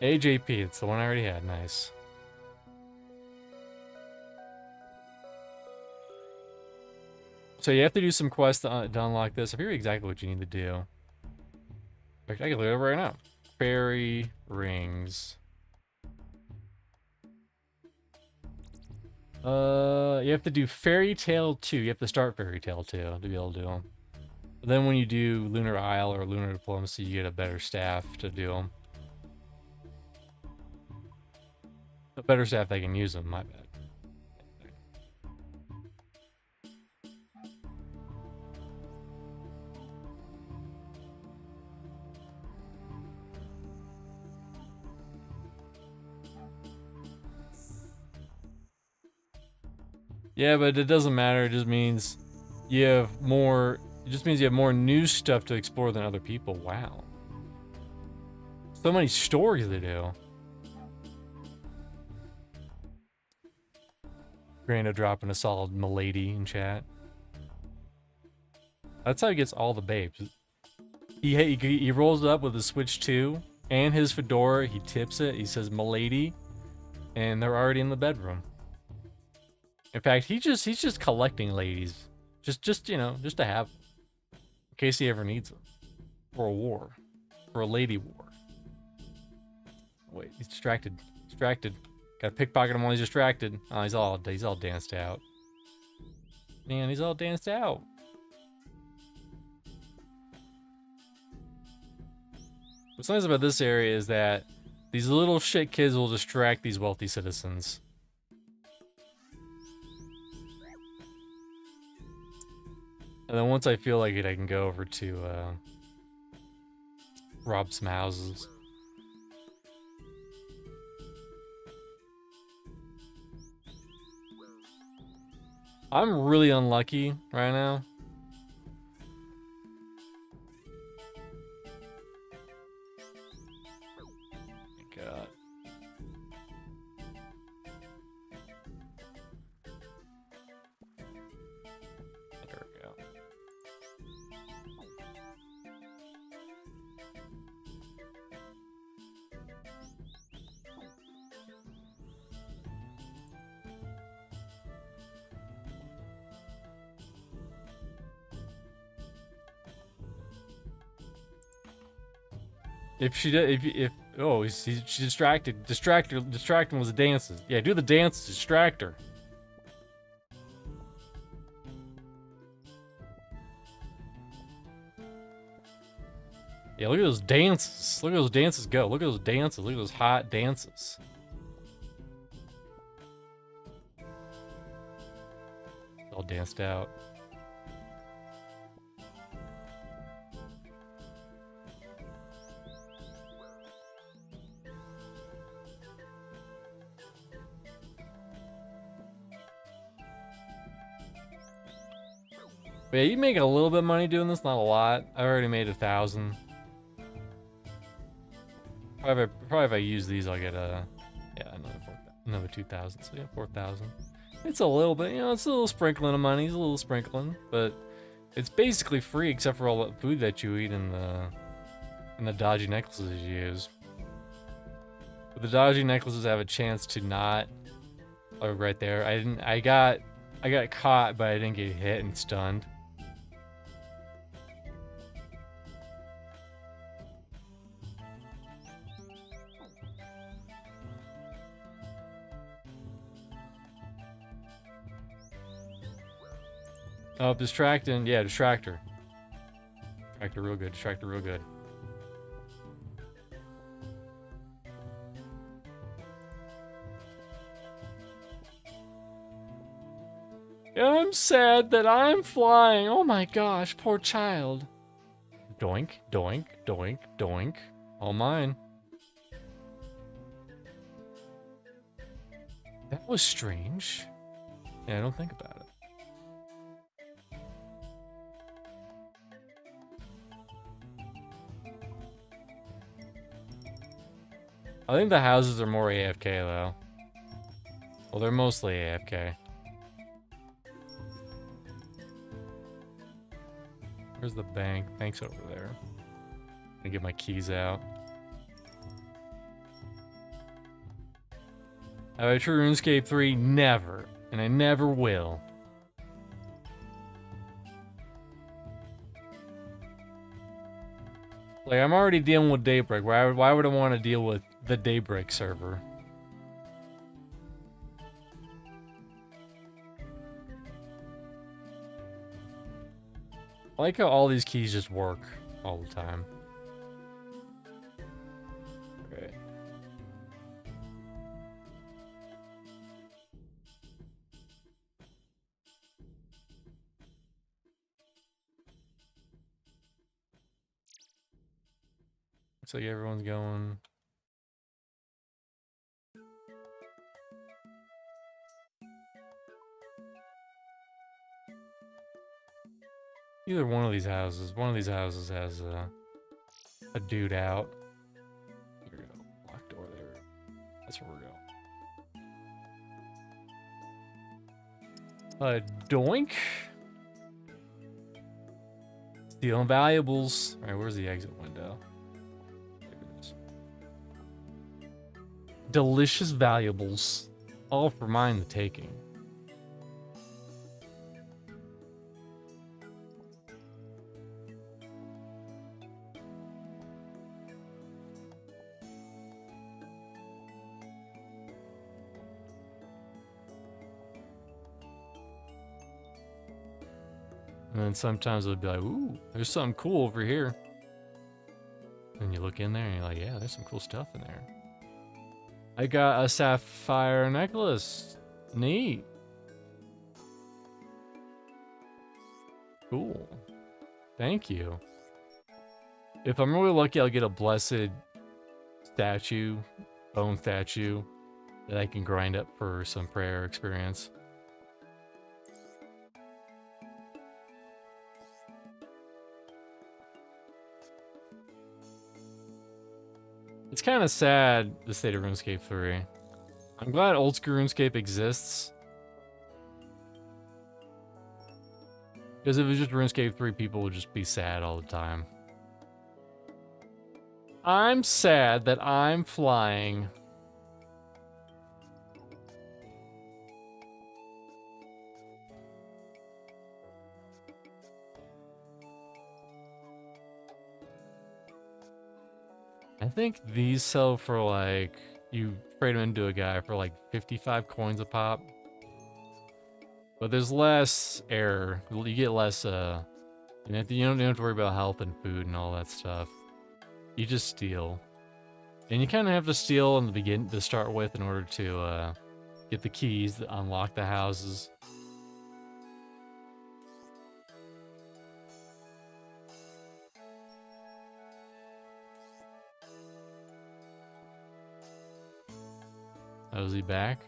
AJP, it's the one I already had. Nice. So you have to do some quests to unlock this. I figure exactly what you need to do. In fact, I can look it up right now. Fairy rings. You have to do Fairy Tale 2. You have to start Fairy Tale 2 to be able to do them. But then when you do Lunar Isle or Lunar Diplomacy, you get a better staff to do them. A better staff that can use them, my bad. Yeah, but it doesn't matter. It just means you have more. It just means you have more new stuff to explore than other people. Wow. So many stories to do. Grando dropping a solid milady in chat. That's how he gets all the babes. He rolls up with a Switch 2 and his fedora. He tips it. He says milady, and they're already in the bedroom. In fact, he's just collecting ladies, just you know, just to have them, in case he ever needs them for a war, for a lady war. Wait, he's distracted. Got to pickpocket him while he's distracted. Oh, he's all danced out. Man, he's all danced out. What's nice about this area is that these little shit kids will distract these wealthy citizens. And then once I feel like it, I can go over to rob some houses. I'm really unlucky right now. God. There we go. If Oh, she's distracted. Distracting was the dances. Yeah, do the dances. Distract her. Yeah, look at those dances. Look at those dances go. Look at those dances. Look at those hot dances. All danced out. But yeah, you make a little bit of money doing this, not a lot. I already made 1,000. Probably if I use these, I'll get another 2,000. So yeah, 4,000. It's a little bit, you know, it's a little sprinkling of money. It's a little sprinkling, but it's basically free except for all that food that you eat and the dodgy necklaces you use. But the dodgy necklaces have a chance to not. Oh, right there. I got caught, but I didn't get hit and stunned. Oh, distracting. Yeah, distract her. Distract her real good. Distract her real good. I'm sad that I'm flying. Oh my gosh, poor child. Doink, doink, doink, doink. All mine. That was strange. Yeah, I don't think about it. I think the houses are more AFK though. Well, they're mostly AFK. Where's the bank? Bank's over there. I'm gonna get my keys out. Have I tried RuneScape 3? Never. And I never will. Like, I'm already dealing with Daybreak. Why would I want to deal with the Daybreak server? I like how all these keys just work all the time. Okay. Looks like everyone's going. Either one of these houses. One of these houses has a dude out. Here we go. Locked door there. That's where we're going. Doink. Stealing valuables. Alright, where's the exit window? There it is. Delicious valuables. All for mine the taking. And then sometimes it'll be like, ooh, there's something cool over here. And you look in there and you're like, yeah, there's some cool stuff in there. I got a sapphire necklace. Neat. Cool. Thank you. If I'm really lucky, I'll get a blessed statue, bone statue, that I can grind up for some prayer experience. It's kind of sad, the state of RuneScape 3. I'm glad old school RuneScape exists. Because if it was just RuneScape 3, people would just be sad all the time. I'm sad that I'm flying. I think these sell for like, you trade them into a guy for like 55 coins a pop. But there's less error. You get less, you don't have to worry about health and food and all that stuff. You just steal. And you kind of have to steal in the beginning to start with in order to get the keys that unlock the houses. Oh, is he back?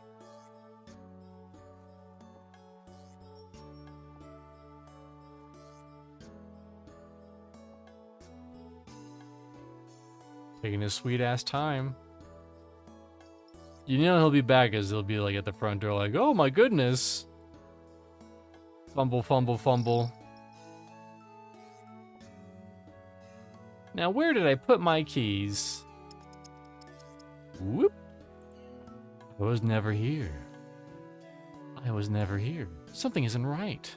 Taking his sweet ass time. You know he'll be back as he'll be like at the front door like, oh my goodness. Fumble, fumble, fumble. Now where did I put my keys? Whoop. I was never here. I was never here. Something isn't right.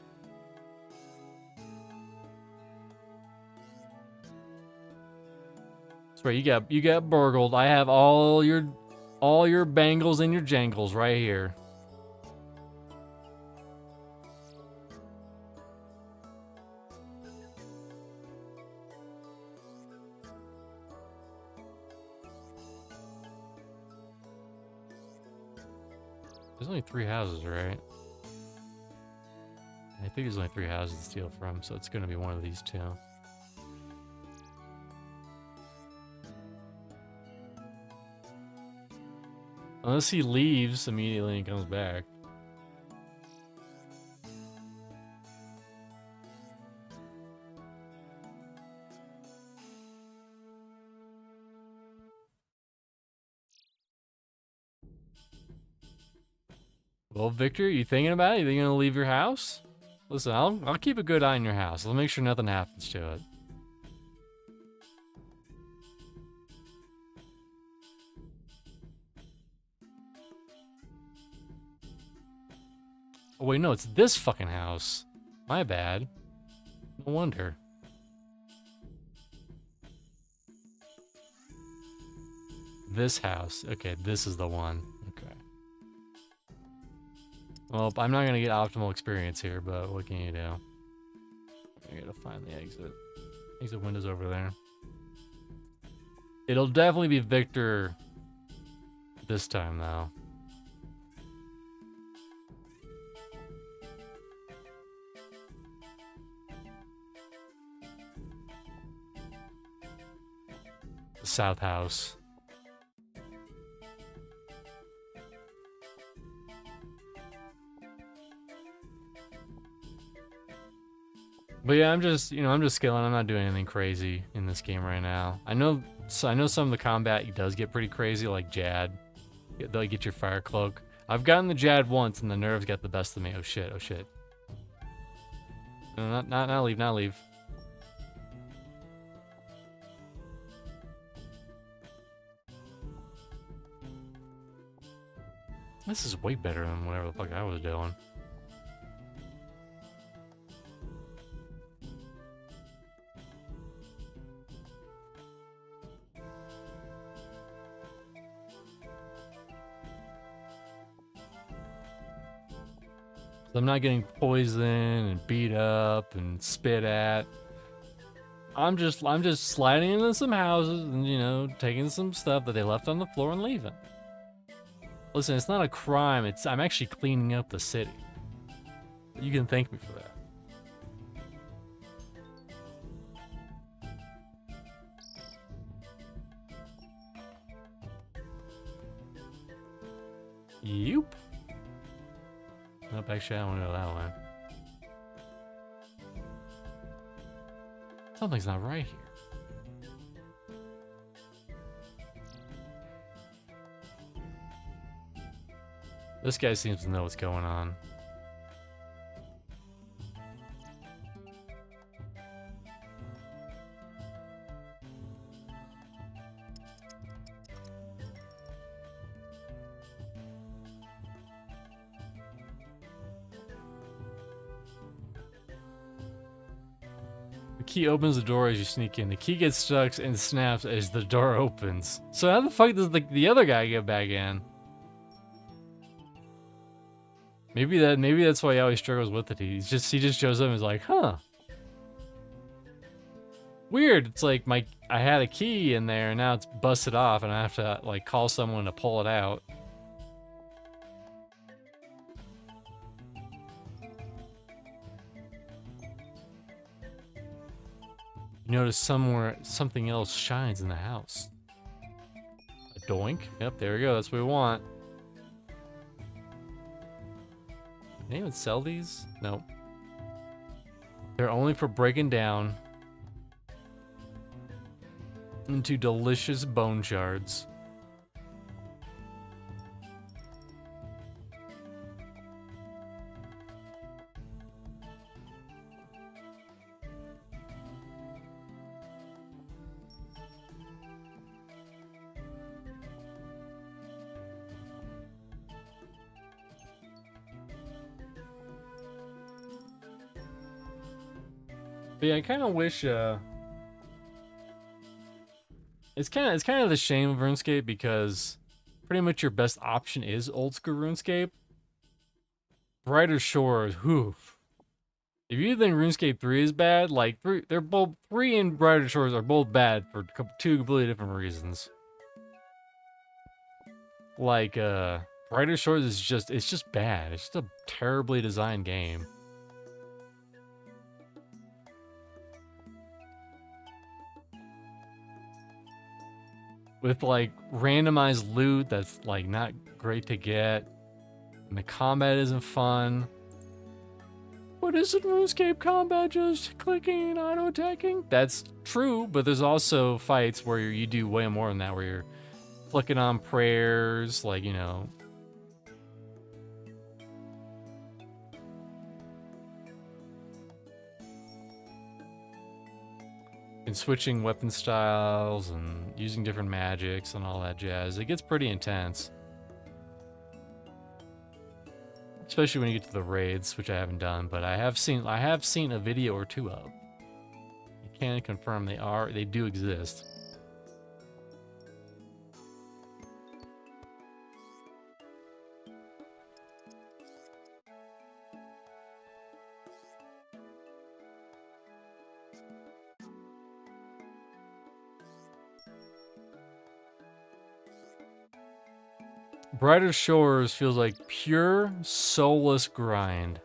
That's right, you got burgled. I have all your bangles and your jangles right here. There's only 3 houses, right? I think there's only 3 houses to steal from, so it's gonna be one of these 2. Unless he leaves immediately and comes back. Well, Victor, you thinking about it? You think you're gonna leave your house? Listen, I'll keep a good eye on your house. I'll make sure nothing happens to it. Oh wait, no, it's this fucking house. My bad. No wonder. This house. Okay, this is the one. Okay. Well, I'm not gonna get optimal experience here, but what can you do? I gotta find the exit. Exit window's over there. It'll definitely be Victor this time, though. The South House. But yeah, I'm just skilling. I'm not doing anything crazy in this game right now. I know some of the combat does get pretty crazy, like Jad. They'll get your fire cloak. I've gotten the Jad once, and the nerves got the best of me. Oh shit! Oh shit! No, not leave! Not leave! This is way better than whatever the fuck I was doing. I'm not getting poisoned and beat up and spit at. I'm just sliding into some houses and taking some stuff that they left on the floor and leaving. Listen, it's not a crime. I'm actually cleaning up the city. You can thank me for that. Yup. Nope, actually, I don't want to go that way. Something's not right here. This guy seems to know what's going on. The key opens the door as you sneak in. The key gets stuck and snaps as the door opens. So how the fuck does the other guy get back in? Maybe that's why he always struggles with it. He just shows up and is like, huh. Weird. It's like I had a key in there and now it's busted off and I have to like call someone to pull it out. You notice somewhere something else shines in the house. A doink? Yep, there we go. That's what we want. Can anyone sell these? Nope. They're only for breaking down into delicious bone shards. But yeah, I kind of wish it's kind of the shame of RuneScape because pretty much your best option is old school RuneScape. Brighter Shores, whew. If you think RuneScape 3 is bad, like 3 and Brighter Shores are both bad for two completely different reasons. Like Brighter Shores is just bad. It's just a terribly designed game. With like randomized loot that's like not great to get. And the combat isn't fun. But isn't RuneScape combat just clicking and auto-attacking? That's true, but there's also fights where you do way more than that, where you're flicking on prayers, like, you know. And switching weapon styles and using different magics and all that jazz. It gets pretty intense. Especially when you get to the raids, which I haven't done, but I have seen a video or two of. I can confirm they do exist. Brighter Shores feels like pure, soulless grind.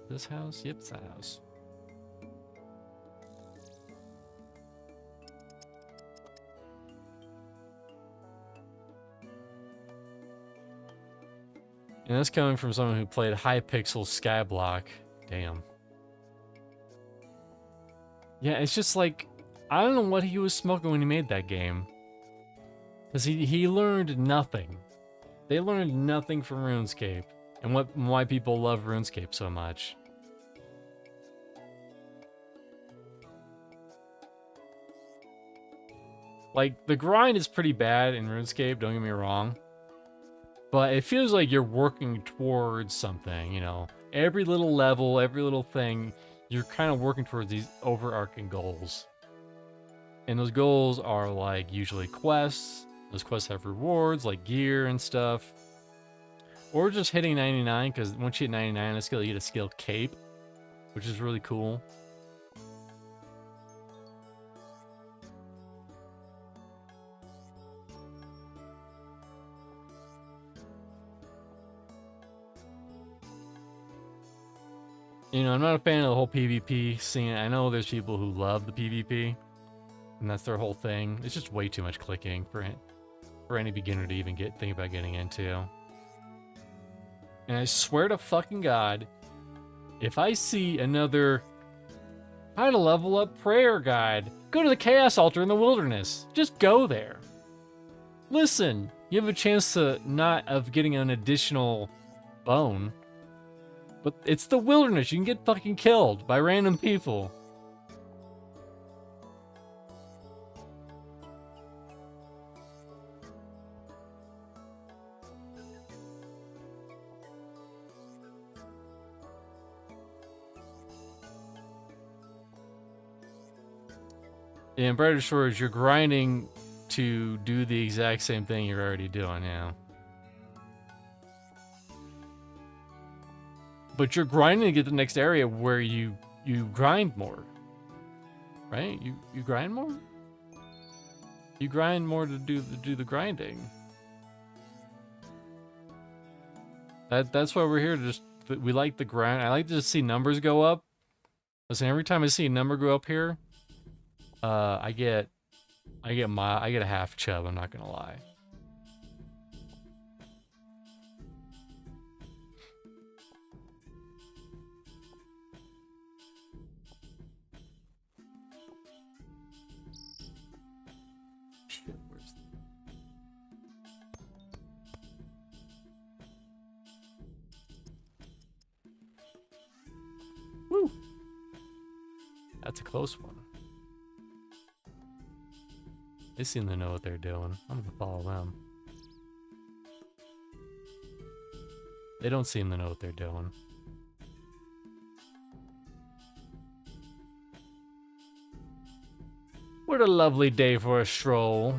This house? Yep, it's that house. And that's coming from someone who played Hypixel Skyblock. Damn. Yeah, it's just like, I don't know what he was smoking when he made that game. Because he learned nothing. They learned nothing from RuneScape. And why people love RuneScape so much. Like, the grind is pretty bad in RuneScape, don't get me wrong. But it feels like you're working towards something, you know. Every little level, every little thing, you're kind of working towards these overarching goals. And those goals are like usually quests. Those quests have rewards like gear and stuff. Or just hitting 99, because once you hit 99 on a skill, you get a skill cape, which is really cool. You know, I'm not a fan of the whole PvP scene. I know there's people who love the PvP, and that's their whole thing. It's just way too much clicking for any beginner to even think about getting into. And I swear to fucking God, if I see another how to level up prayer guide, go to the Chaos Altar in the wilderness. Just go there. Listen, you have a chance of getting an additional bone. But it's the wilderness. You can get fucking killed by random people. In Brighter Shores, you're grinding to do the exact same thing you're already doing, yeah. But you're grinding to get the next area where you grind more. Right? You grind more? You grind more to do the grinding. That's why we're here. We like the grind. I like to see numbers go up. Listen, every time I see a number go up here, I get a half chub. I'm not gonna lie. Shit, where's Woo! That's a close one. They seem to know what they're doing. I'm gonna follow them. They don't seem to know what they're doing. What a lovely day for a stroll.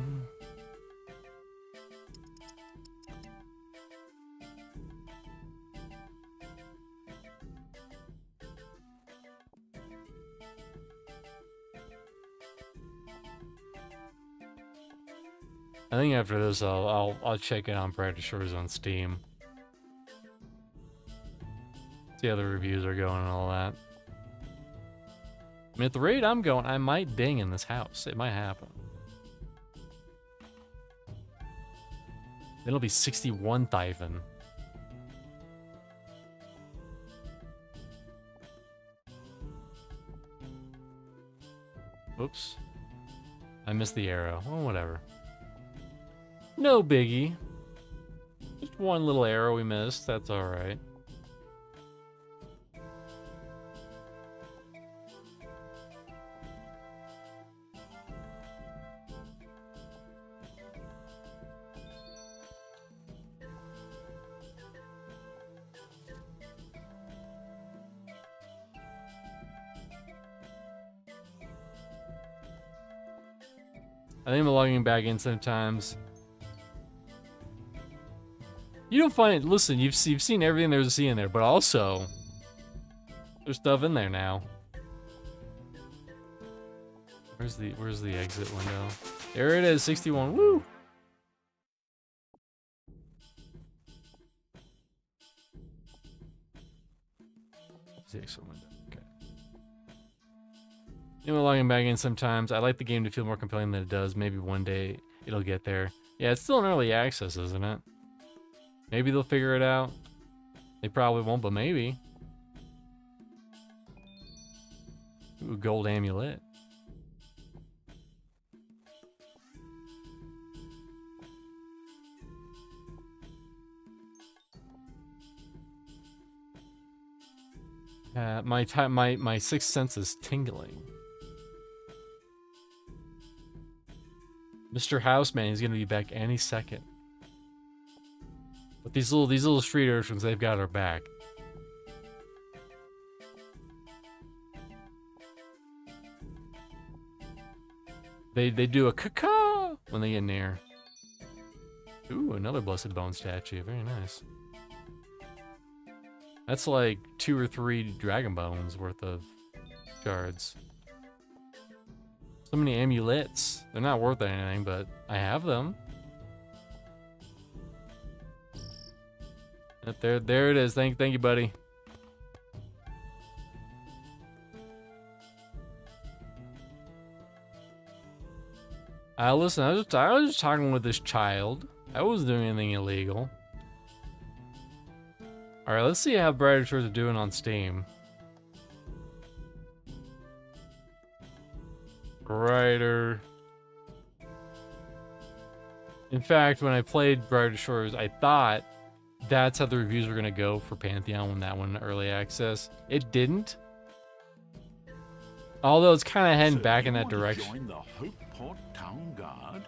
I think after this, I'll check it on Brighter Shores on Steam. See how the reviews are going and all that. I mean, at the rate I'm going, I might ding in this house. It might happen. Then it'll be 61,000. Oops. I missed the arrow. Oh, whatever. No biggie. Just one little arrow we missed. That's alright. I think I'm logging back in sometimes. You don't find, listen, you've seen everything there's to see in there, but also there's stuff in there now. Where's the exit window? There it is, 61. Woo! The exit window. Okay. You know, logging back in sometimes. I like the game to feel more compelling than it does. Maybe one day it'll get there. Yeah, it's still in early access, isn't it? Maybe they'll figure it out. They probably won't, but maybe. Ooh, gold amulet. My sixth sense is tingling. Mr. Houseman is gonna be back any second. But these little street urchins, they've got our back. They do a caca when they get near. Ooh, another Blessed Bone statue. Very nice. That's like 2 or 3 Dragon Bones worth of shards. So many amulets. They're not worth anything, but I have them. Yep, there it is. Thank you, buddy. Listen, I was just talking with this child. I wasn't doing anything illegal. All right, let's see how Brighter Shores are doing on Steam. Brighter. In fact, when I played Brighter Shores, I thought that's how the reviews were gonna go for Pantheon when that went in early access. It didn't. Although it's kind of heading back in that direction. Join the Hopeport Town Guard?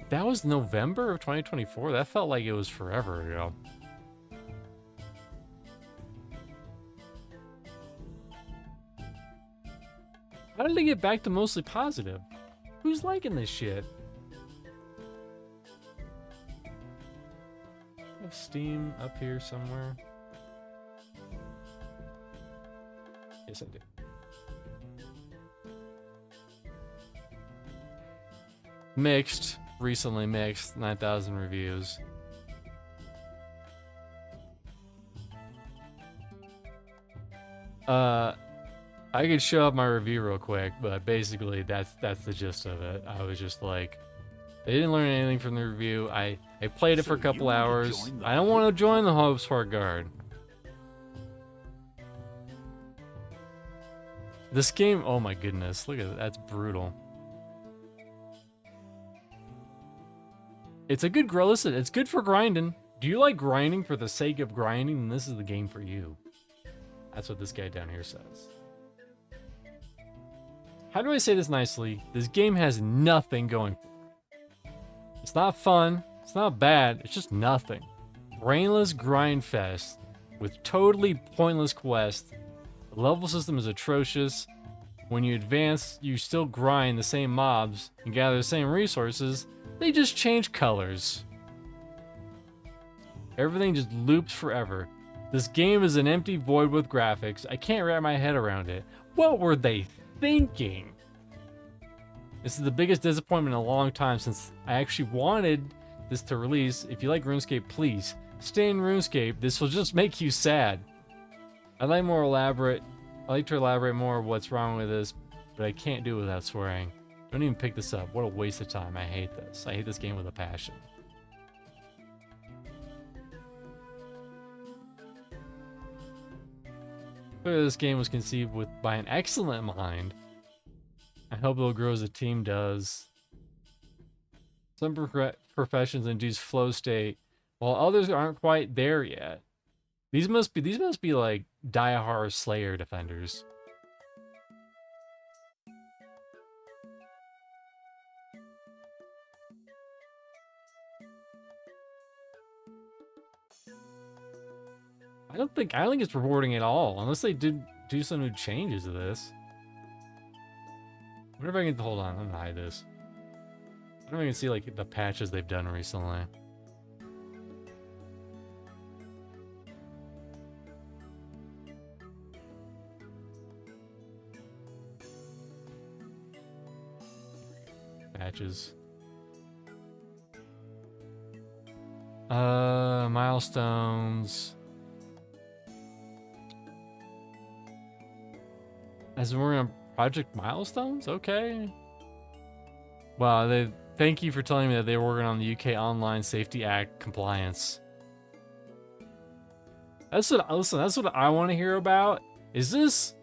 That was November of 2024. That felt like it was forever ago. How did they get back to mostly positive? Who's liking this shit? I have Steam up here somewhere. Yes, I do. Mixed. Recently mixed. 9,000 reviews. I could show up my review real quick, but basically that's the gist of it. I was just like, they didn't learn anything from the review. I played it for a couple hours. I don't want to join the Hope Spark Guard. This game, oh my goodness, look at that, that's brutal. It's a good grow. Listen, it's good for grinding. Do you like grinding for the sake of grinding? Then this is the game for you. That's what this guy down here says. How do I say this nicely? This game has nothing going for it. It's not fun. It's not bad. It's just nothing. Brainless grind fest with totally pointless quests. The level system is atrocious. When you advance, you still grind the same mobs and gather the same resources. They just change colors. Everything just loops forever. This game is an empty void with graphics. I can't wrap my head around it. What were they thinking? This is the biggest disappointment in a long time since I actually wanted this to release. If you like RuneScape, please stay in RuneScape. This will just make you sad. I'd like to elaborate more of what's wrong with this, but I can't do it without swearing. Don't even pick this up. What a waste of time. I hate this. I hate this game with a passion. Clearly, this game was conceived by an excellent mind. I hope it'll grow as a team does. Some professions induce flow state, while others aren't quite there yet. These must be like die-hard Slayer defenders. I don't think it's rewarding at all, unless they do some new changes to this. I wonder if I can hold on. I'm gonna hide this. I don't even see like the patches they've done recently. Patches. Milestones. As we're on Project Milestones? Okay. Wow, thank you for telling me that they were working on the UK Online Safety Act compliance. That's what I want to hear about. Is this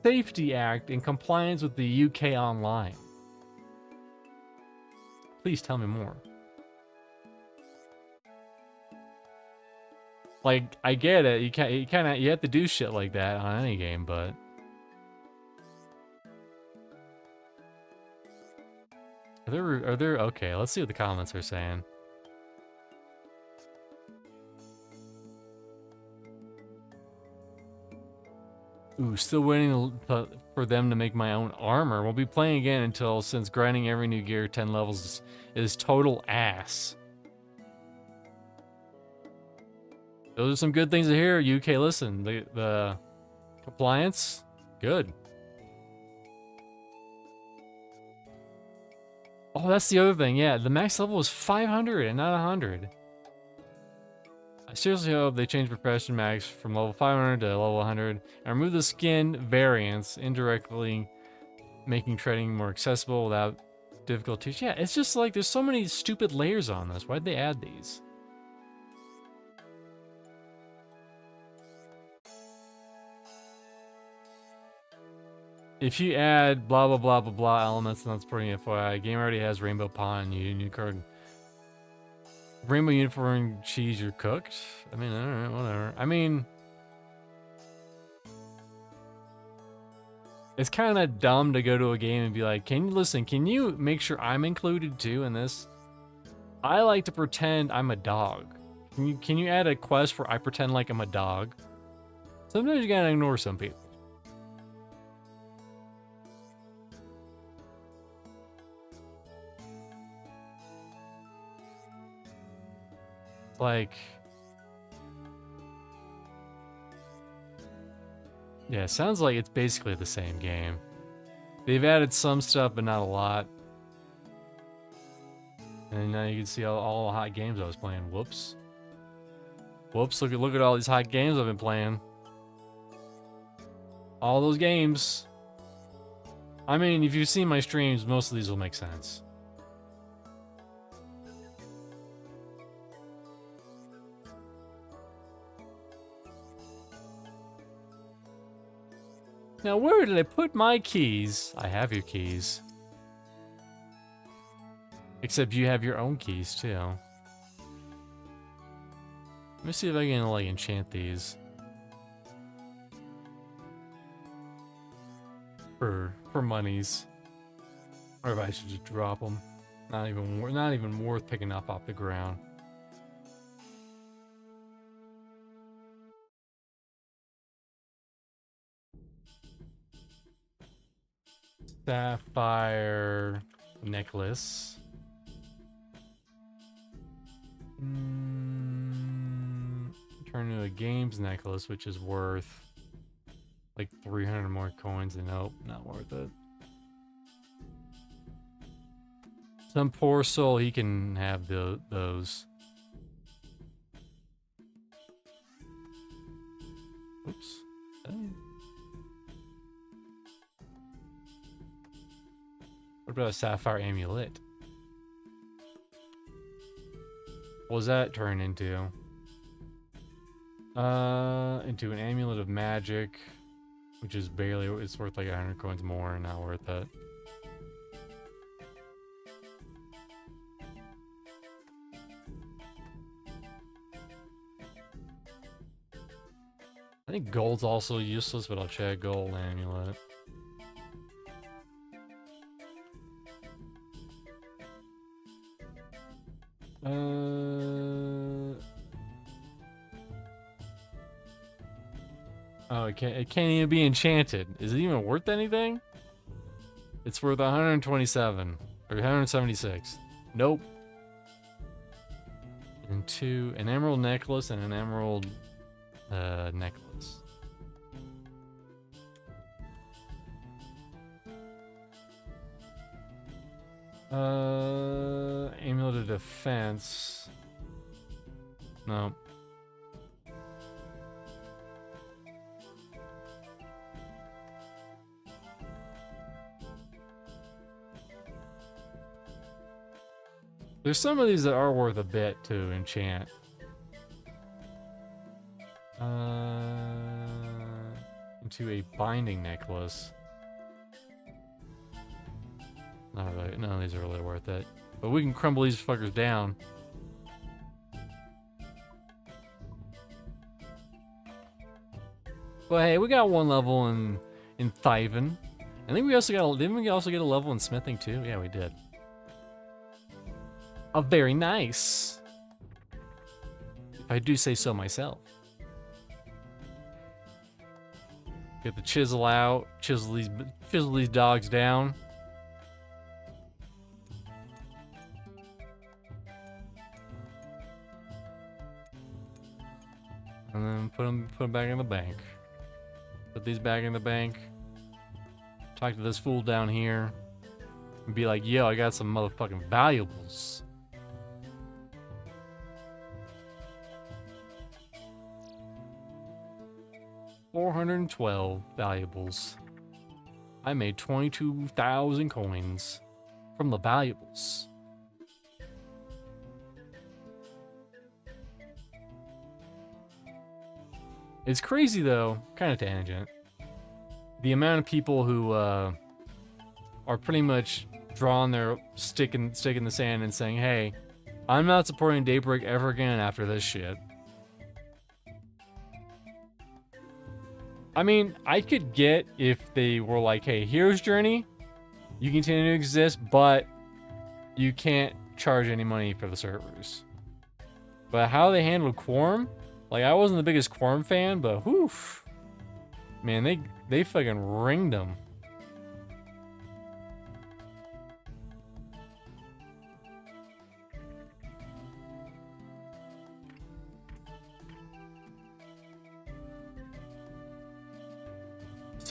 Safety Act in compliance with the UK Online? Please tell me more. Like, I get it. You have to do shit like that on any game, but are there okay, let's see what the comments are saying. Ooh, still waiting for them to make my own armor. We'll be playing again since grinding every new gear 10 levels is total ass. Those are some good things to hear, UK. Listen, the compliance, good. Oh, that's the other thing. Yeah, the max level was 500 and not 100. I seriously hope they change profession max from level 500 to level 100 and remove the skin variants, indirectly making trading more accessible without difficulties. Yeah, it's just like there's so many stupid layers on this. Why'd they add these? If you add blah blah blah blah blah elements, and that's pretty FYI. Game already has rainbow pond, unicorn, rainbow unicorn cheese. You're cooked. I mean, alright, whatever. I mean, it's kind of dumb to go to a game and be like, "Can you make sure I'm included too in this?" I like to pretend I'm a dog. Can you add a quest where I pretend like I'm a dog? Sometimes you gotta ignore some people. like... Yeah, it sounds like it's basically the same game. They've added some stuff, but not a lot. And now you can see all the hot games I was playing. Whoops. Whoops, look at all these hot games I've been playing. All those games. I mean, if you've seen my streams, most of these will make sense. Now, where did I put my keys? I have your keys. Except you have your own keys, too. Let me see if I can, like, enchant these. For monies. Or if I should just drop them. Not even worth picking up off the ground. Sapphire necklace. Turn into a games necklace, which is worth like 300 more coins. And nope, not worth it. Some poor soul, he can have those. Oops. What about a sapphire amulet? What was that turn into? Into an amulet of magic, which is barely, it's worth like 100 coins more and not worth it. I think gold's also useless, but I'll check gold amulet. Oh, it can't even be enchanted. Is it even worth anything? It's worth 127 or 176. Nope. And an emerald necklace and an emerald necklace. Amulet of defense. No. There's some of these that are worth a bit to enchant. Into a binding necklace. Not really. None of these are really worth it. But we can crumble these fuckers down. But hey, we got one level in Thiven. I think we also got. Didn't we also get a level in smithing too? Yeah, we did. Oh, very nice. If I do say so myself. Get the chisel out. Chisel these dogs down. And then put them back in the bank. Put these back in the bank. Talk to this fool down here. And be like, yo, I got some motherfucking valuables. $412 valuables. I made 22,000 coins from the valuables. It's crazy though, kind of tangent. The amount of people who are pretty much drawing their stick in the sand and saying, "Hey, I'm not supporting Daybreak ever again after this shit." I mean, I could get if they were like, "Hey, here's Journey. You continue to exist, but you can't charge any money for the servers." But how they handled Quorum, like I wasn't the biggest Quorum fan, but whew, man, they fucking ringed them.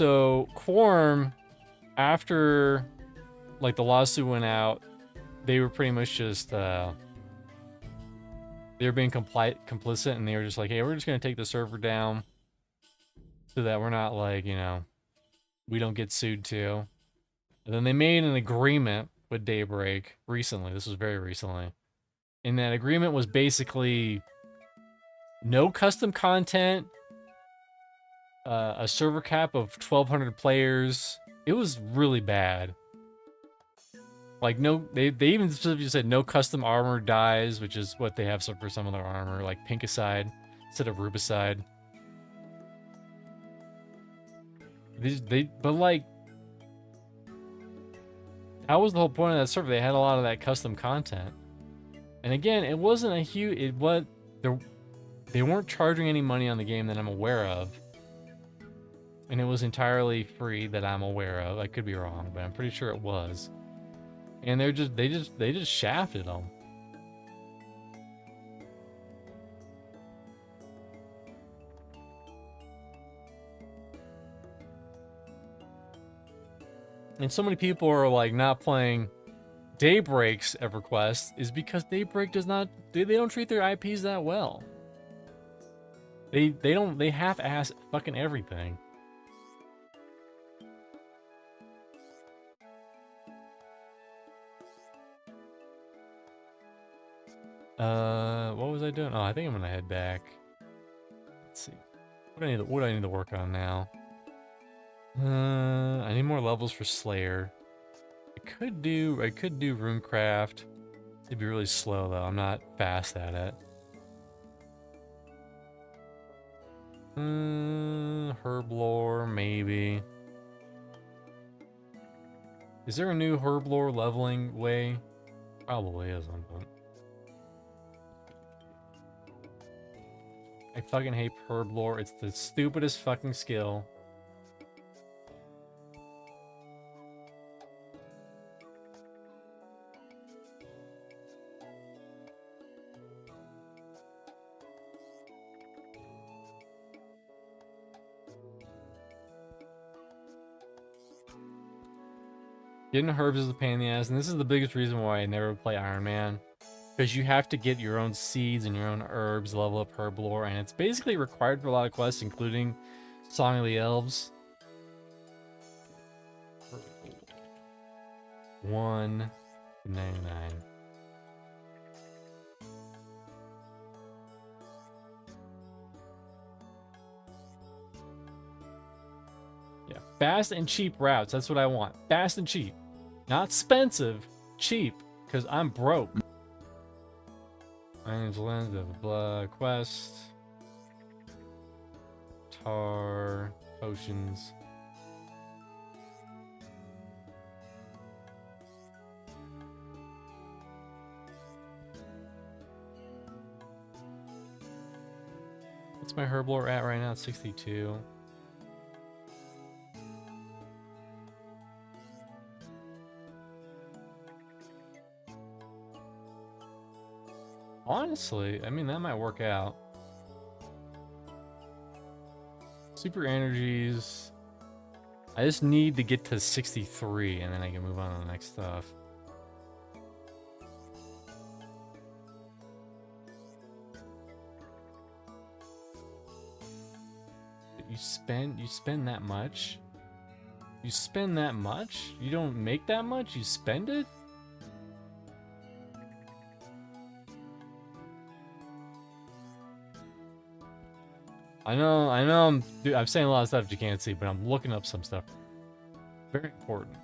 So Quorum, after like the lawsuit went out, they were pretty much just they were being complicit, and they were just like, hey, we're just gonna take the server down so that we're not like, you know, we don't get sued too. And then they made an agreement with Daybreak recently. This was very recently. And that agreement was basically no custom content, a server cap of 1,200 players. It was really bad. Like, no, they even specifically said no custom armor dyes, which is what they have for some of their armor, like Pinkicide instead of Rubicide. But like, that was the whole point of that server. They had a lot of that custom content. And again, it wasn't a huge, they weren't charging any money on the game that I'm aware of. And it was entirely free that I'm aware of. I could be wrong, but I'm pretty sure it was. And they just shafted them. And so many people are like not playing Daybreak's EverQuest is because Daybreak does not, they don't treat their IPs that well. They half-ass fucking everything. What was I doing? Oh, I think I'm gonna head back. Let's see. What do I need to work on now? I need more levels for Slayer. I could do Runecraft. It'd be really slow though. I'm not fast at it. Herblore, maybe. Is there a new Herblore leveling way? Probably isn't, but I fucking hate Herblore. It's the stupidest fucking skill. Getting herbs is a pain in the ass, and this is the biggest reason why I never play Iron Man. Because you have to get your own seeds and your own herbs, level up Herblore, and it's basically required for a lot of quests, including Song of the Elves. 199. Yeah, fast and cheap routes. That's what I want. Fast and cheap. Not expensive, cheap, because I'm broke. Iron's Lens, blah, blah, blah, quest. Tar, potions. What's my Herblore at right now? It's 62. Honestly, I mean, that might work out. Super energies. I just need to get to 63 and then I can move on to the next stuff. You spend that much? You spend that much? You don't make that much? You spend it? I know I'm saying a lot of stuff you can't see, but I'm looking up some stuff. Very important.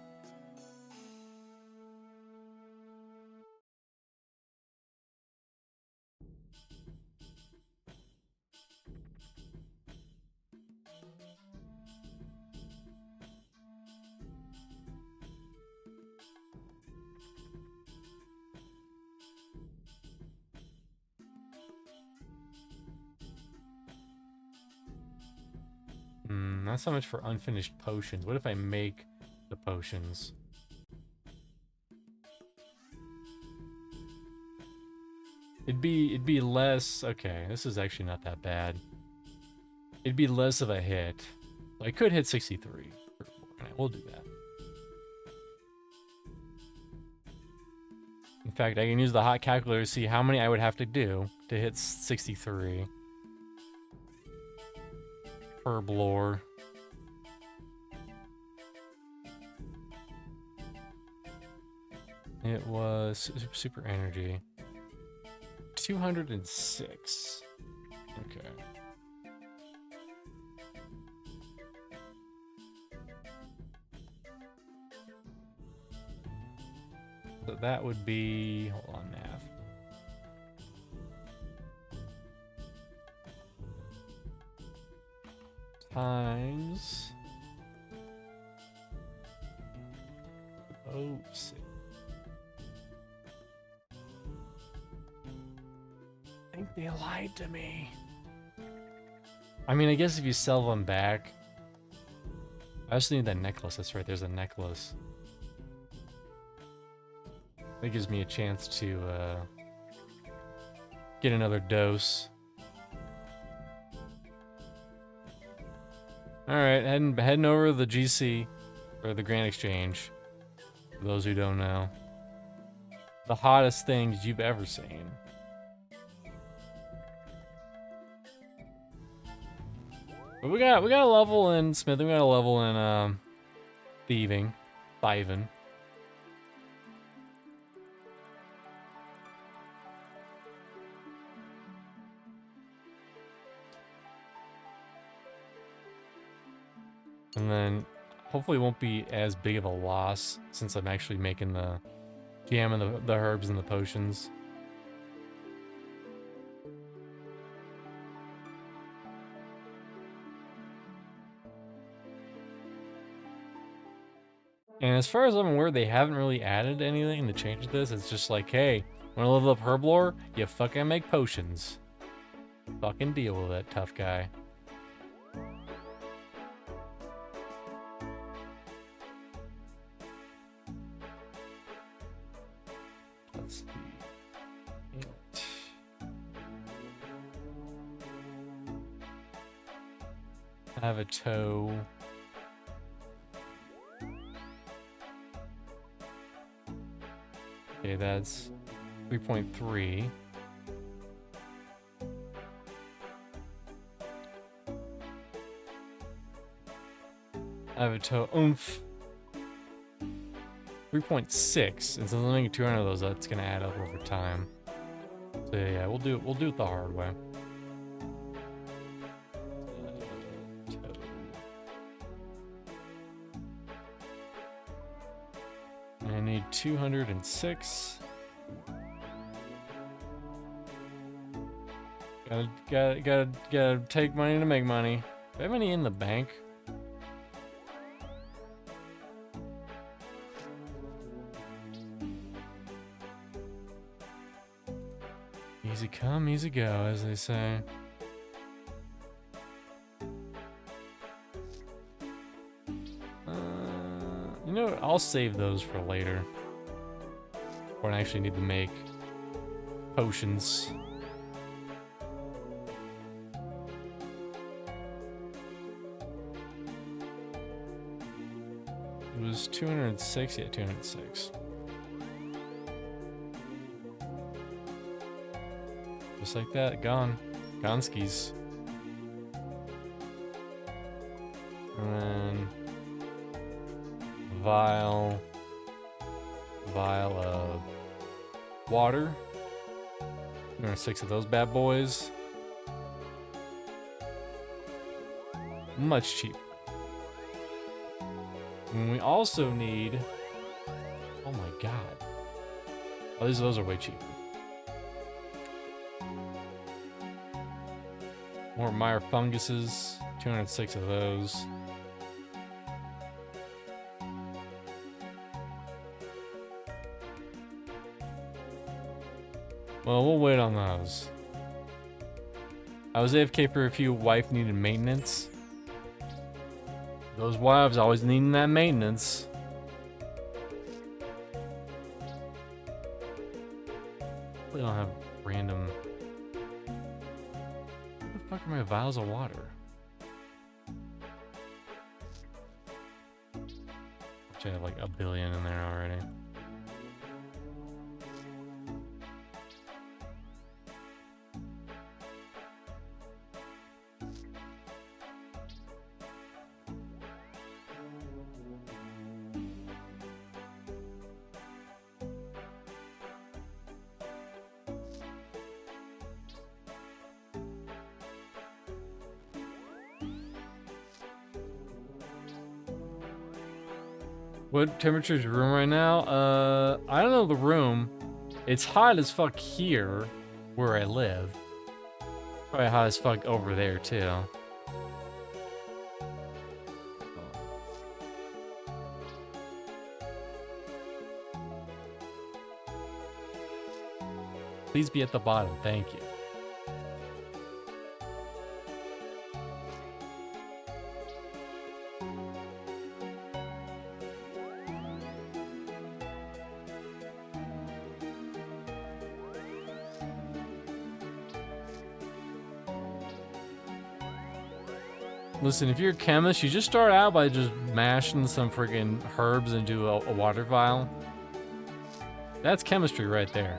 Not so much for unfinished potions. What if I make the potions? It'd be less. Okay, this is actually not that bad. It'd be less of a hit. I could hit 63. We'll do that. In fact, I can use the hot calculator to see how many I would have to do to hit 63. Herblore. It was super energy. 206. Okay. So that would be, hold on, math. Times. Oh, 6. I think they lied to me. I mean, I guess if you sell them back. I also need that necklace. That's right, there's a necklace. That gives me a chance to get another dose. Alright, heading over to the GC, or the Grand Exchange. For those who don't know. The hottest things you've ever seen. But we got a level in smithing, we got a level in thieving. And then hopefully it won't be as big of a loss since I'm actually making the jam and the herbs and the potions. And as far as I'm aware, they haven't really added anything to change this. It's just like, hey, wanna level up herblore? You fucking make potions. Fucking deal with it, tough guy. Let's see. I have a toe. Okay, that's 3.3. I have a toe oomph. 3.6. And since I'm making 200 of those, that's gonna add up over time. So yeah, we'll do it the hard way. I need 206. Gotta take money to make money. Do I have any in the bank? Easy come, easy go, as they say. You know what? I'll save those for later. When I actually need to make potions. It was 206, yeah, 206. Just like that, gone. Gonskis. And then vial of water. 6 of those bad boys. Much cheaper. And we also need, oh my god. Oh, those are way cheaper. More mire funguses, 206 of those. Well, we'll wait on those. I was AFK for a few wife needed maintenance. Those wives always needing that maintenance. We don't have random. What the fuck are my vials of water? Which I have like a billion in there already. What temperature is your room right now? I don't know the room. It's hot as fuck here, where I live. Probably hot as fuck over there, too. Please be at the bottom, thank you. Listen, if you're a chemist, you just start out by just mashing some freaking herbs into a water vial. That's chemistry right there.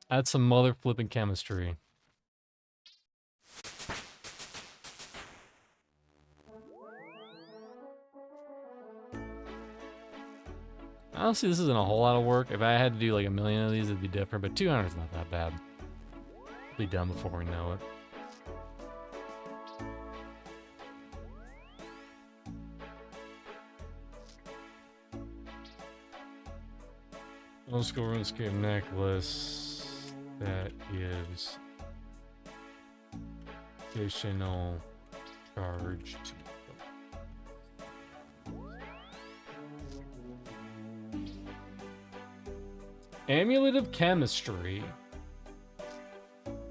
That's some mother flipping chemistry. Honestly, this isn't a whole lot of work. If I had to do like a million of these, it'd be different, but 200 is not that bad. It'll be done before we know it. Let's go Runescape necklace. That is additional charge to Amulet of Chemistry.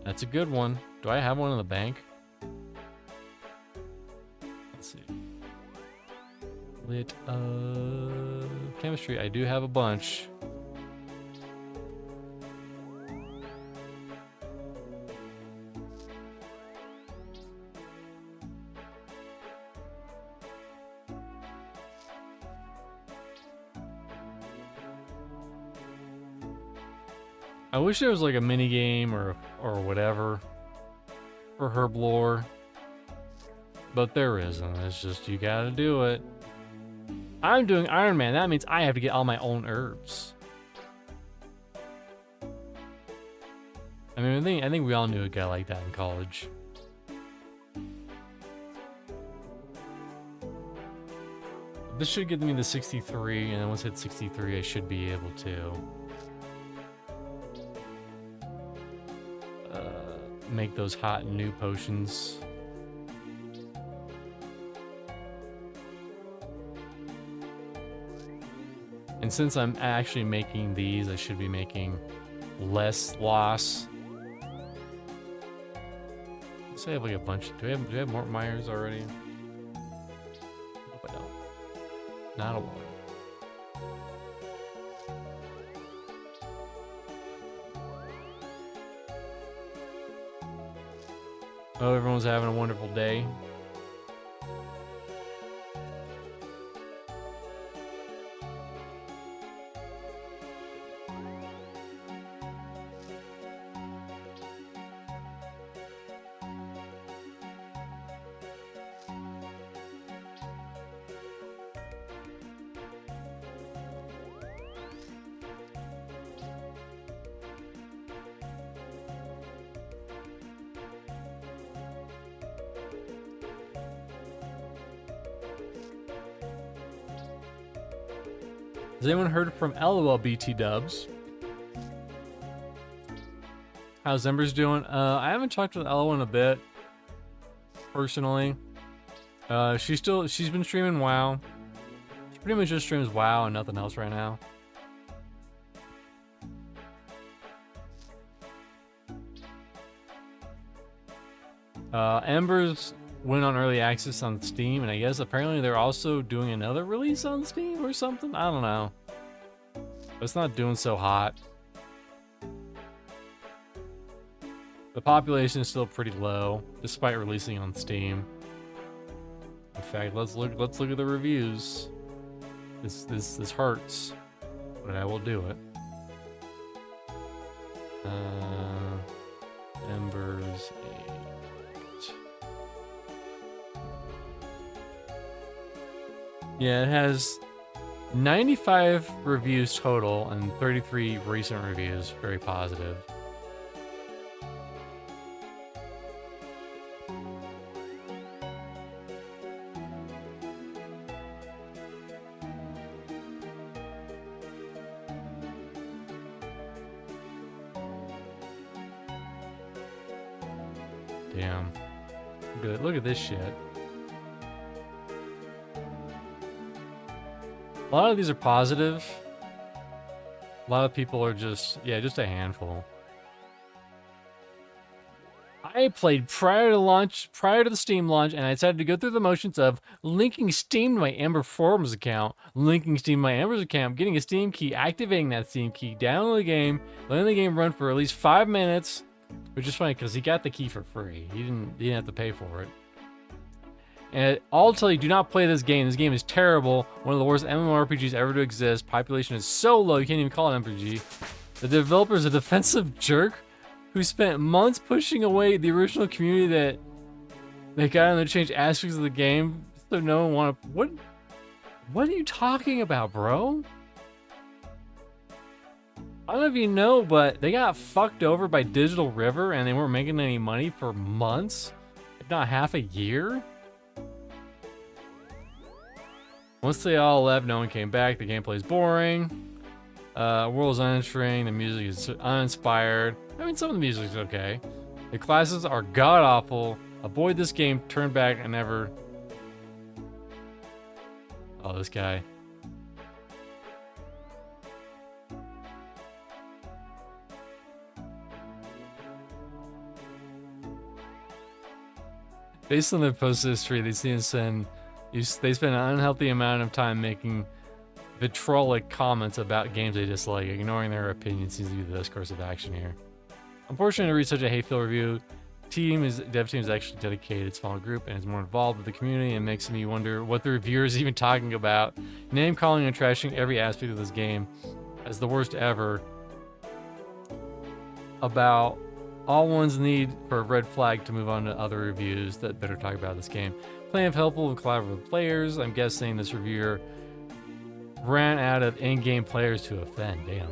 That's a good one. Do I have one in the bank? Let's see. Lit of Chemistry. I do have a bunch. I wish there was like a mini game or whatever for herb lore, but there isn't. It's just you gotta do it. I'm doing Iron Man. That means I have to get all my own herbs. I mean, I think we all knew a guy like that in college. This should get me the 63, and then once I hit 63, I should be able to make those hot new potions. And since I'm actually making these, I should be making less loss. Let's say I have like a bunch. Do we have more Myers already? Nope, I don't. Not a lot. Oh, everyone's having a wonderful day. Has anyone heard from LOL BT Dubs? How's Embers doing? I haven't talked with LOL in a bit, personally. She's been streaming WoW. She pretty much just streams WoW and nothing else right now. Embers went on early access on Steam, and I guess apparently they're also doing another release on Steam or something. I don't know. But it's not doing so hot. The population is still pretty low, despite releasing on Steam. In fact, let's look at the reviews. This hurts, but I will do it. Embers 8. Yeah, it has 95 reviews total and 33 recent reviews. Very positive. Damn. Good. Look at this shit. A lot of these are positive. A lot of people are just, yeah, just a handful. I played prior to the Steam launch, and I decided to go through the motions of linking Steam to my Amber Forums account, linking Steam to my Amber's account, getting a Steam key, activating that Steam key, downloading the game, letting the game run for at least 5 minutes, which is funny because he got the key for free. He didn't have to pay for it. And I'll tell you, do not play this game. This game is terrible. One of the worst MMORPGs ever to exist. Population is so low, you can't even call it an RPG. The developer is a defensive jerk who spent months pushing away the original community that got him to change aspects of the game so no one want to... What are you talking about, bro? I don't know if you know, but they got fucked over by Digital River and they weren't making any money for months, if not half a year. Once they all left, no one came back. The gameplay is boring. World is uninteresting. The music is uninspired. I mean, some of the music is okay. The classes are god-awful. Avoid this game. Turn back and never... Oh, this guy. Based on their post history, they seem to send... They spend an unhealthy amount of time making vitriolic comments about games they dislike. Ignoring their opinions seems to be the best course of action here. Unfortunately, to read such a hate-filled review, dev team is actually dedicated, small group, and is more involved with the community, and makes me wonder what the reviewer is even talking about. Name-calling and trashing every aspect of this game as the worst ever. About all one's need for a red flag to move on to other reviews that better talk about this game. Plenty of helpful and collaborative players. I'm guessing this reviewer ran out of in-game players to offend. Damn.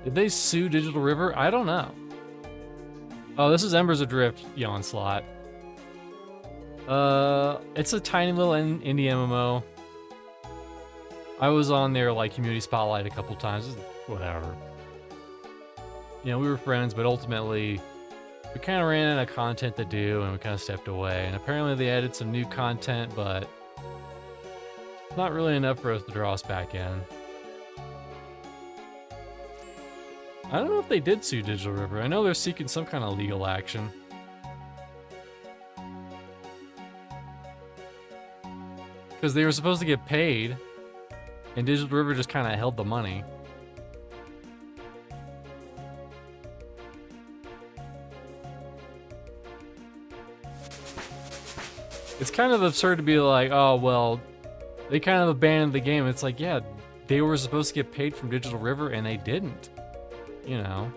Did they sue Digital River? I don't know. Oh, this is Embers Adrift, Yawn Slot. It's a tiny little indie MMO. I was on their like community spotlight a couple times. Whatever. You know, we were friends, but ultimately we kind of ran out of content to do and we kind of stepped away. And apparently they added some new content, but not really enough for us to draw us back in. I don't know if they did sue Digital River. I know they're seeking some kind of legal action. Because they were supposed to get paid, and Digital River just kind of held the money. It's kind of absurd to be like, oh, well, they kind of abandoned the game. It's like, yeah, they were supposed to get paid from Digital River, and they didn't. You know.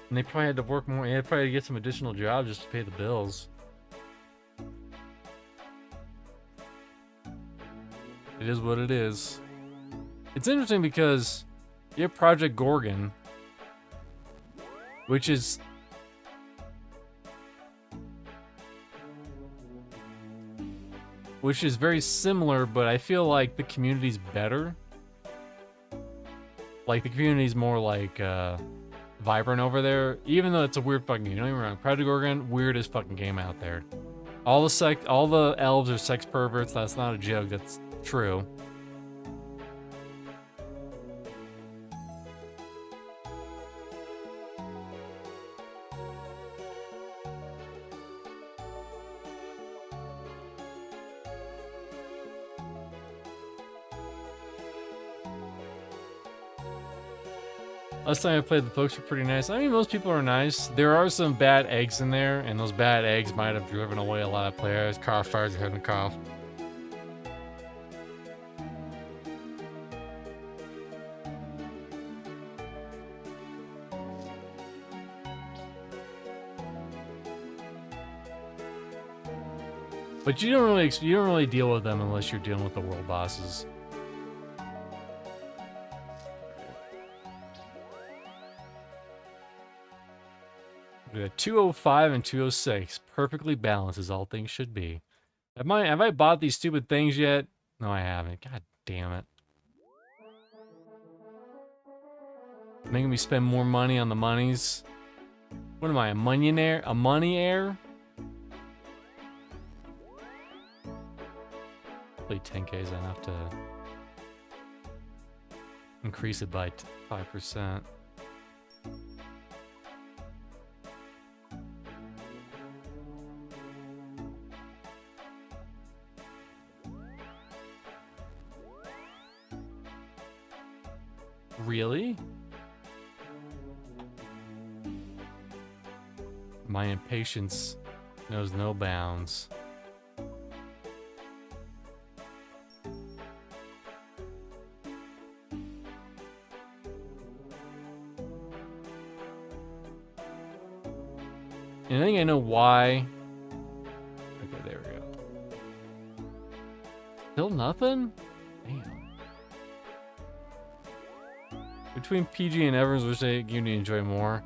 And they probably had to work more. They had probably to get some additional jobs just to pay the bills. It is what it is. It's interesting because you have Project Gorgon, which is very similar, but I feel like the community's better. Like, the community's more, like, vibrant over there, even though it's a weird fucking game. Don't get me wrong. Project Gorgon, weirdest fucking game out there. All the elves are sex perverts. That's not a joke. That's true. Last time I played, the folks were pretty nice. I mean, most people are nice. There are some bad eggs in there, and those bad eggs might have driven away a lot of players. Cough, fires, having a cough. But you don't really deal with them unless you're dealing with the world bosses. We got 205 and 206. Perfectly balanced as all things should be. Have I bought these stupid things yet? No, I haven't. God damn it. Making me spend more money on the monies. What am I, a money-aire? A money-aire? Hopefully 10k is enough to increase it by 5%. Really? My impatience knows no bounds. And I think I know why. Okay, there we go. Still nothing? Damn. Between PG and Evans, which I usually enjoy more.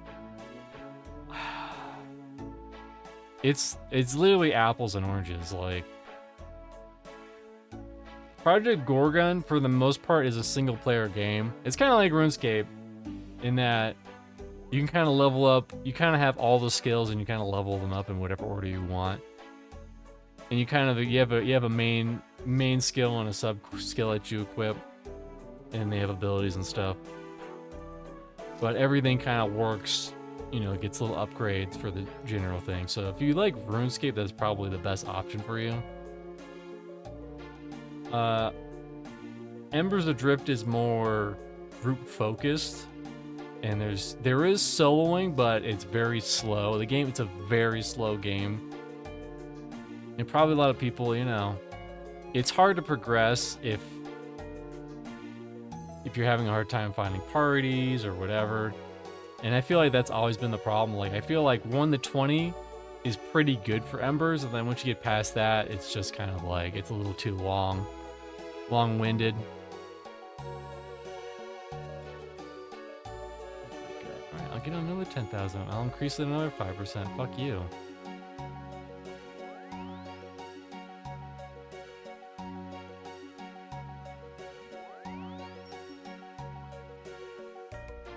It's literally apples and oranges. Like, Project Gorgon, for the most part, is a single player game. It's kind of like RuneScape in that you can kind of level up, you kind of have all the skills and you kind of level them up in whatever order you want. And you kind of, you have a main skill and a sub skill that you equip, and they have abilities and stuff. But everything kind of works, you know, it gets little upgrades for the general thing. So if you like RuneScape, that's probably the best option for you. Embers Adrift is more group focused, and there is soloing, but it's very slow. It's a very slow game. And probably a lot of people, you know, it's hard to progress if you're having a hard time finding parties or whatever. And I feel like that's always been the problem. Like, I feel like 1 to 20 is pretty good for Embers, and then once you get past that, it's just kind of like, it's a little too long-winded. Alright, I'll get another 10,000. I'll increase it another 5%. Fuck you.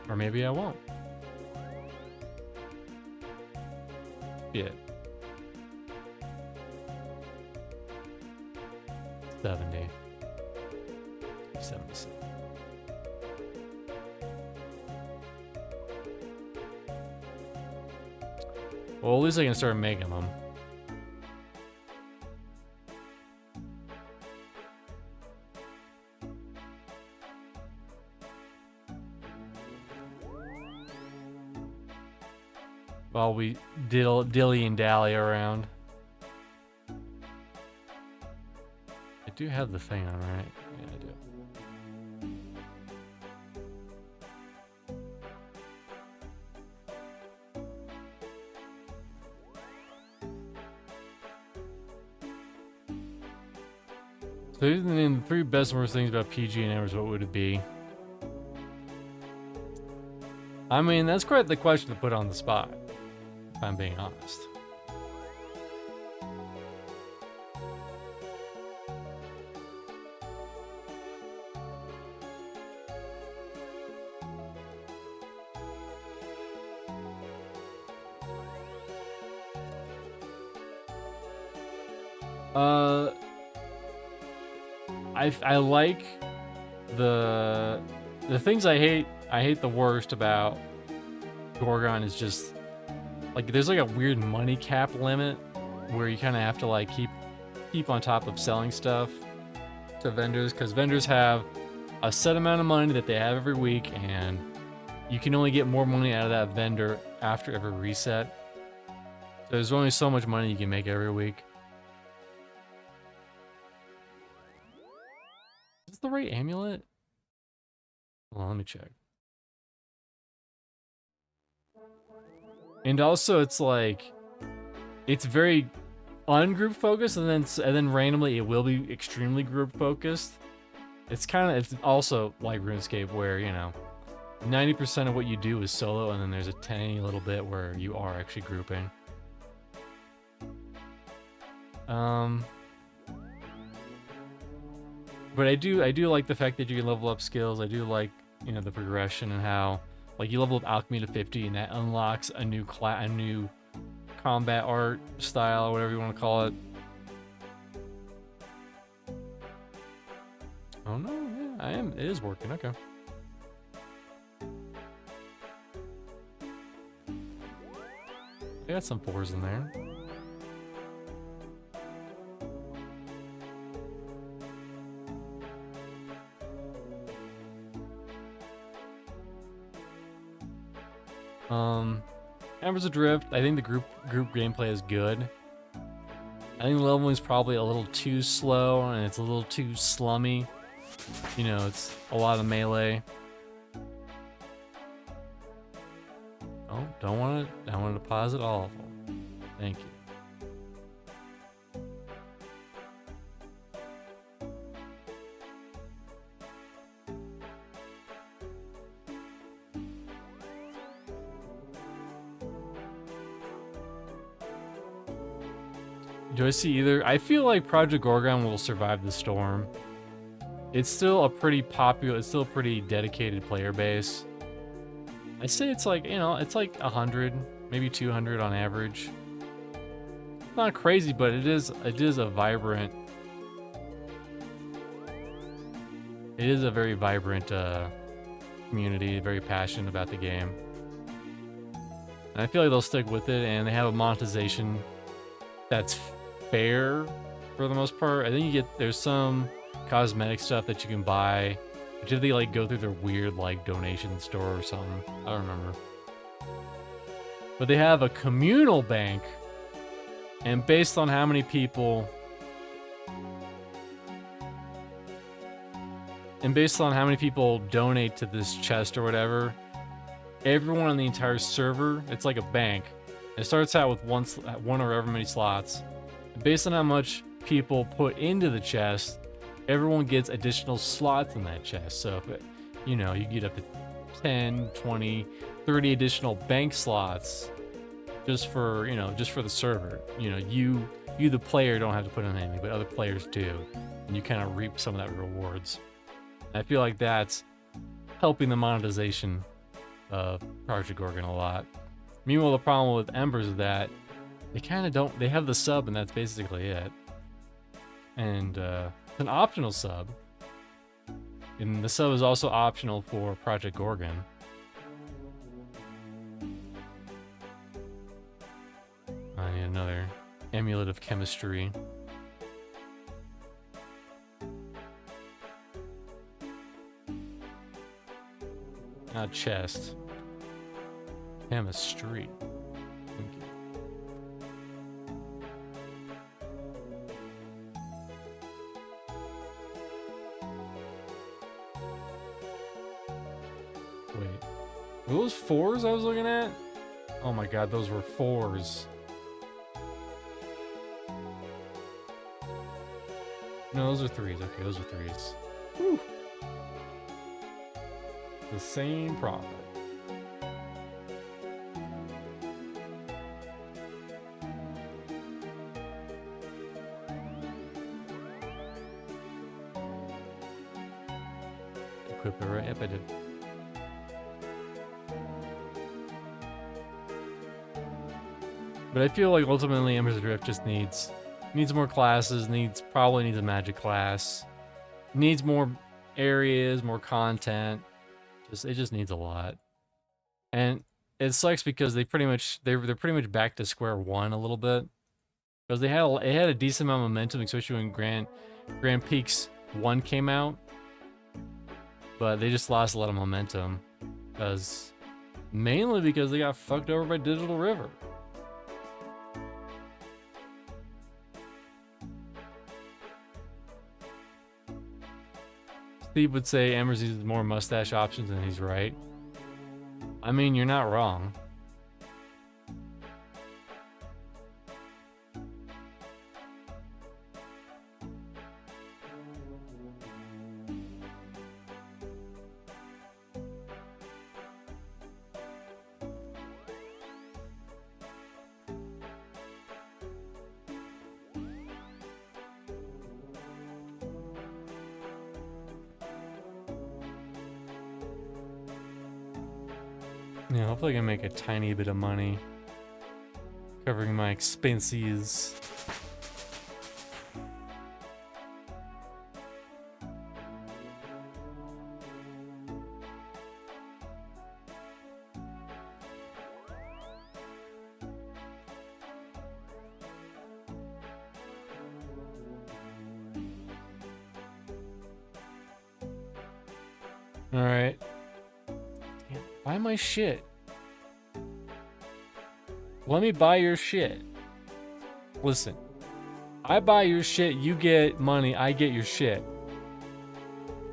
Or maybe I won't. Yeah. 70. 77. Well, at least I can start making them. While we dilly and dally around. I do have the thing on, right? Yeah, I do. So these are the 3 best and worst things about PG and Embers. What would it be? I mean, that's quite the question to put on the spot, if I'm being honest. I like the things I hate the worst about Gorgon is just like there's like a weird money cap limit where you kind of have to like keep on top of selling stuff to vendors, because vendors have a set amount of money that they have every week, and you can only get more money out of that vendor after every reset. So there's only so much money you can make every week. Is this the right amulet? Hold on, let me check. And also, it's like, it's very ungroup focused, and then randomly it will be extremely group focused. It's also like RuneScape, where 90% of what you do is solo, and then there's a tiny little bit where you are actually grouping. But I do like the fact that you can level up skills. I do like the progression and how like you level up alchemy to 50, and that unlocks a new combat art style, or whatever you want to call it. Oh no, yeah, it is working, okay. I got some 4s in there. Embers Adrift, I think the group gameplay is good. I think the leveling is probably a little too slow, and it's a little too slummy. It's a lot of melee. Oh, don't want to deposit all of them. Thank you. Do I see either? I feel like Project Gorgon will survive the storm. It's still a pretty popular, it's still a pretty dedicated player base. I say it's like, it's like 100, maybe 200 on average. Not crazy, but it is a vibrant. It is a very vibrant community, very passionate about the game. And I feel like they'll stick with it, and they have a monetization that's fair for the most part. I think there's some cosmetic stuff that you can buy, but if they like go through their weird like donation store or something, I don't remember. But they have a communal bank, and based on how many people donate to this chest or whatever, everyone on the entire server, it's like a bank. It starts out with one or however many slots. Based on how much people put into the chest, everyone gets additional slots in that chest. So if you get up to 10, 20, 30 additional bank slots just for the server. You the player don't have to put in anything, but other players do. And you kind of reap some of that rewards. And I feel like that's helping the monetization of Project Gorgon a lot. Meanwhile, the problem with Embers is that they kind of don't. They have the sub, and that's basically it. And it's an optional sub. And the sub is also optional for Project Gorgon. I need another amulet of chemistry. Not chest. Chemistry. Thank you. Wait. Were those 4s I was looking at? Oh my god, those were 4s. No, those are 3s. Okay, those are 3s. Whew. The same profit. Equip it, right? Yep, I did. But I feel like ultimately Embers Adrift just needs more classes, probably needs a magic class, needs more areas, more content. It just needs a lot. And it sucks because they're pretty much back to square one a little bit. Because it had a decent amount of momentum, especially when Grand Peaks 1 came out. But they just lost a lot of momentum because Mainly because they got fucked over by Digital River. Steve would say Amherst uses more mustache options, and he's right. I mean, you're not wrong. Yeah, hopefully I can make a tiny bit of money covering my expenses. All right. Buy my shit. Let me buy your shit. Listen, I buy your shit, you get money, I get your shit.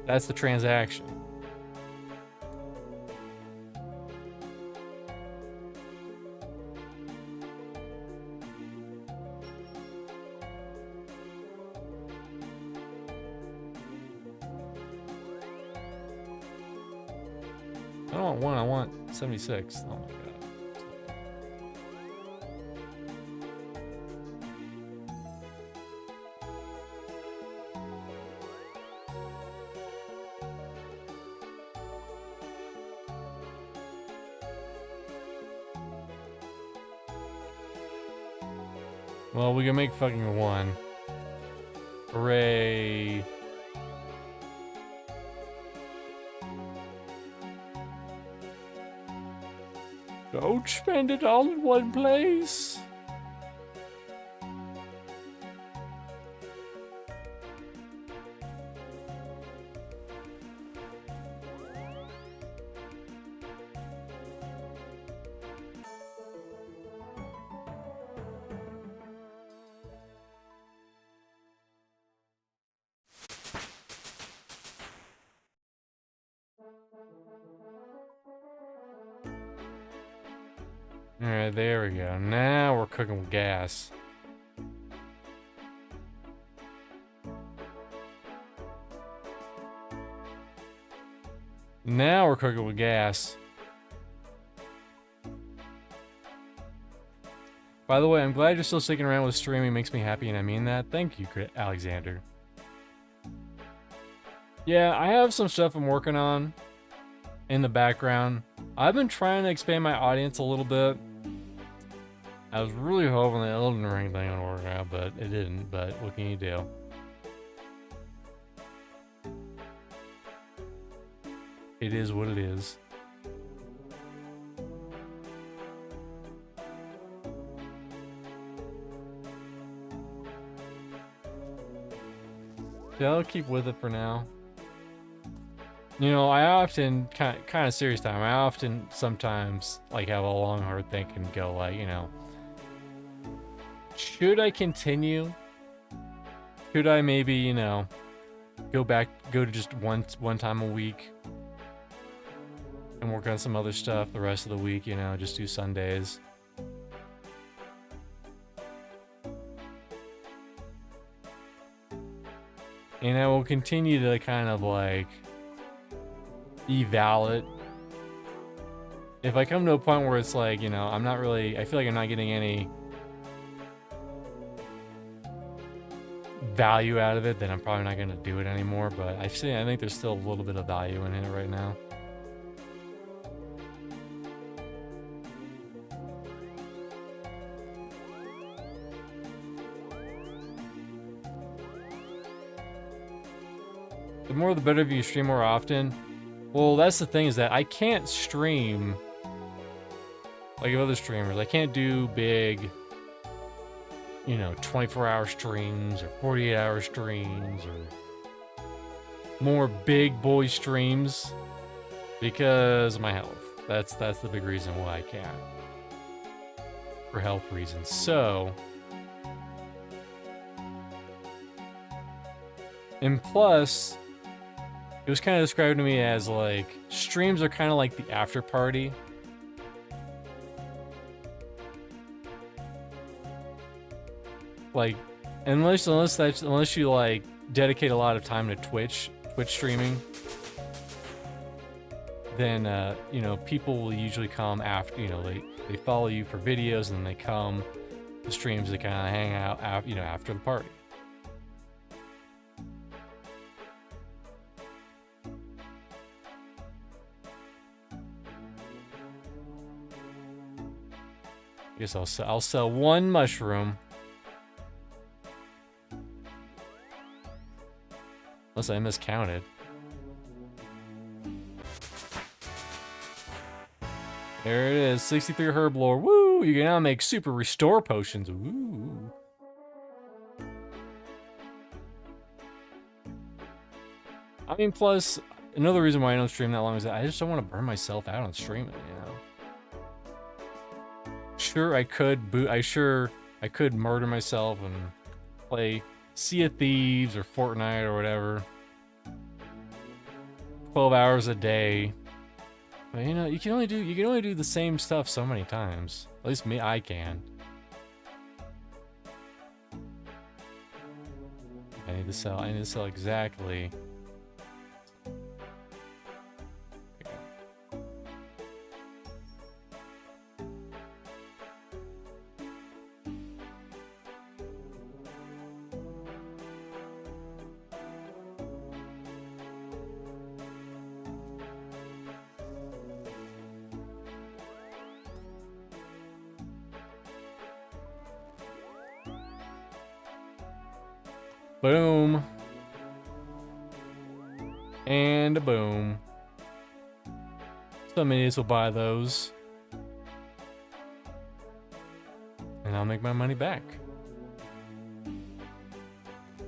That's the transaction. I don't want one, I want 76. Oh my god. Well, we can make fucking one. Hooray. Don't spend it all in one place. Alright, there we go. Now we're cooking with gas. Now we're cooking with gas. By the way, I'm glad you're still sticking around with streaming. Makes me happy, and I mean that. Thank you, Alexander. Yeah, I have some stuff I'm working on in the background. I've been trying to expand my audience a little bit. I was really hoping the Elden Ring thing would work out, but it didn't. But what can you do? It is what it is. Yeah, I'll keep with it for now. You know, I often, kind of serious time, I often sometimes, like, have a long, hard think and go, like, you know, should I continue? Should I maybe, you know, go to just one time a week and work on some other stuff the rest of the week, you know, just do Sundays. And I will continue to kind of like eval it. If I come to a point where it's like, you know, I'm not really, I feel like I'm not getting any value out of it, then I'm probably not going to do it anymore. But I think there's still a little bit of value in it right now. The more the better if you stream more often. Well, that's the thing, is that I can't stream like other streamers. I can't do big, you know, 24-hour streams or 48-hour streams or more big boy streams because of my health. That's the big reason why I can't. For health reasons. So, and plus, it was kind of described to me as like streams are kind of like the after party. Like, unless you like dedicate a lot of time to Twitch streaming, then you know, people will usually come after, you know, they follow you for videos and then they come to streams to kind of hang out after, you know, after the party. I guess I'll sell one mushroom. Unless I miscounted. There it is, 63 herb lore. Woo! You can now make super restore potions. Woo! I mean, plus, another reason why I don't stream that long is that I just don't want to burn myself out on streaming, you know? Sure, I could I could murder myself and play Sea of Thieves or Fortnite or whatever. 12 hours a day. But you know, you can only do the same stuff so many times. At least I can. I need to sell exactly. Boom. And a boom. Some idiots will buy those. And I'll make my money back.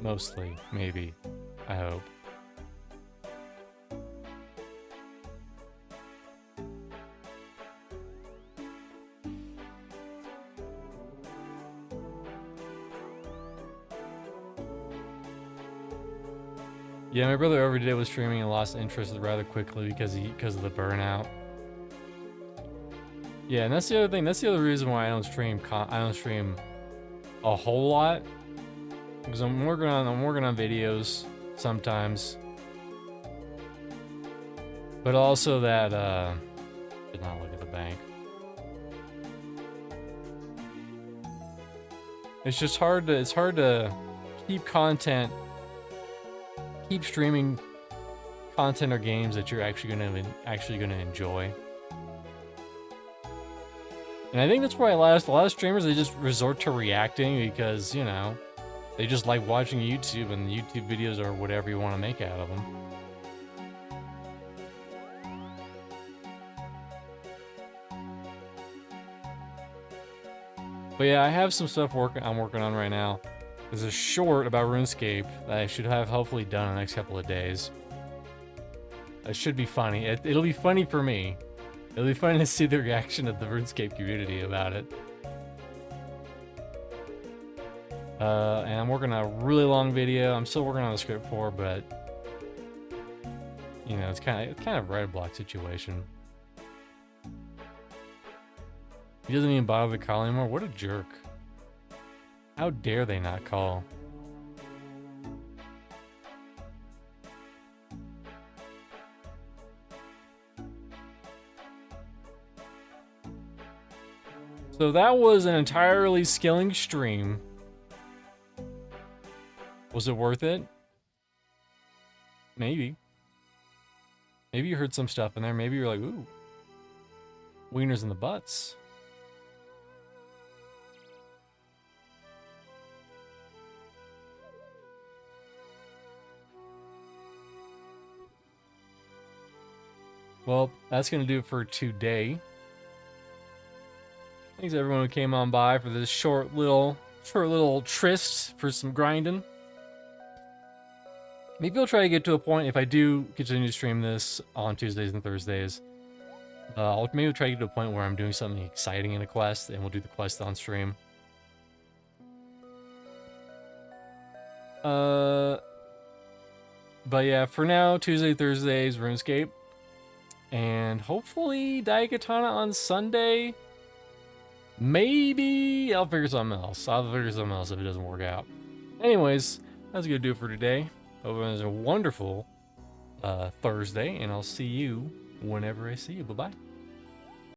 Mostly, maybe. I hope. Yeah, my brother every day was streaming and lost interest rather quickly because of the burnout. Yeah, and that's the other thing. That's the other reason why I don't stream a whole lot, because I'm working on videos sometimes. But also that did not look at the bank. It's just hard to keep streaming content or games that you're actually gonna enjoy. And I think that's why a lot of streamers, they just resort to reacting because, you know, they just like watching YouTube, and YouTube videos are whatever you want to make out of them. But yeah, I have some stuff I'm working on right now. There's a short about RuneScape that I should have hopefully done in the next couple of days. It should be funny. It'll be funny for me. It'll be funny to see the reaction of the RuneScape community about it. And I'm working on a really long video. I'm still working on the script for, but you know, it's kind of a writer block situation. He doesn't even bother to call anymore. What a jerk. How dare they not call? So that was an entirely skilling stream. Was it worth it? Maybe. Maybe you heard some stuff in there. Maybe you're like, ooh, wieners in the butts. Well, that's going to do it for today. Thanks everyone who came on by for this short little tryst for some grinding. Maybe I'll try to get to a point, if I do continue to stream this on Tuesdays and Thursdays, I'll maybe try to get to a point where I'm doing something exciting in a quest, and we'll do the quest on stream. But yeah, for now, Tuesday, Thursdays, RuneScape. And hopefully Daikatana on Sunday. Maybe I'll figure something else. I'll figure something else if it doesn't work out. Anyways, that's gonna do it for today. Hope it was a wonderful Thursday, and I'll see you whenever I see you. Bye-bye.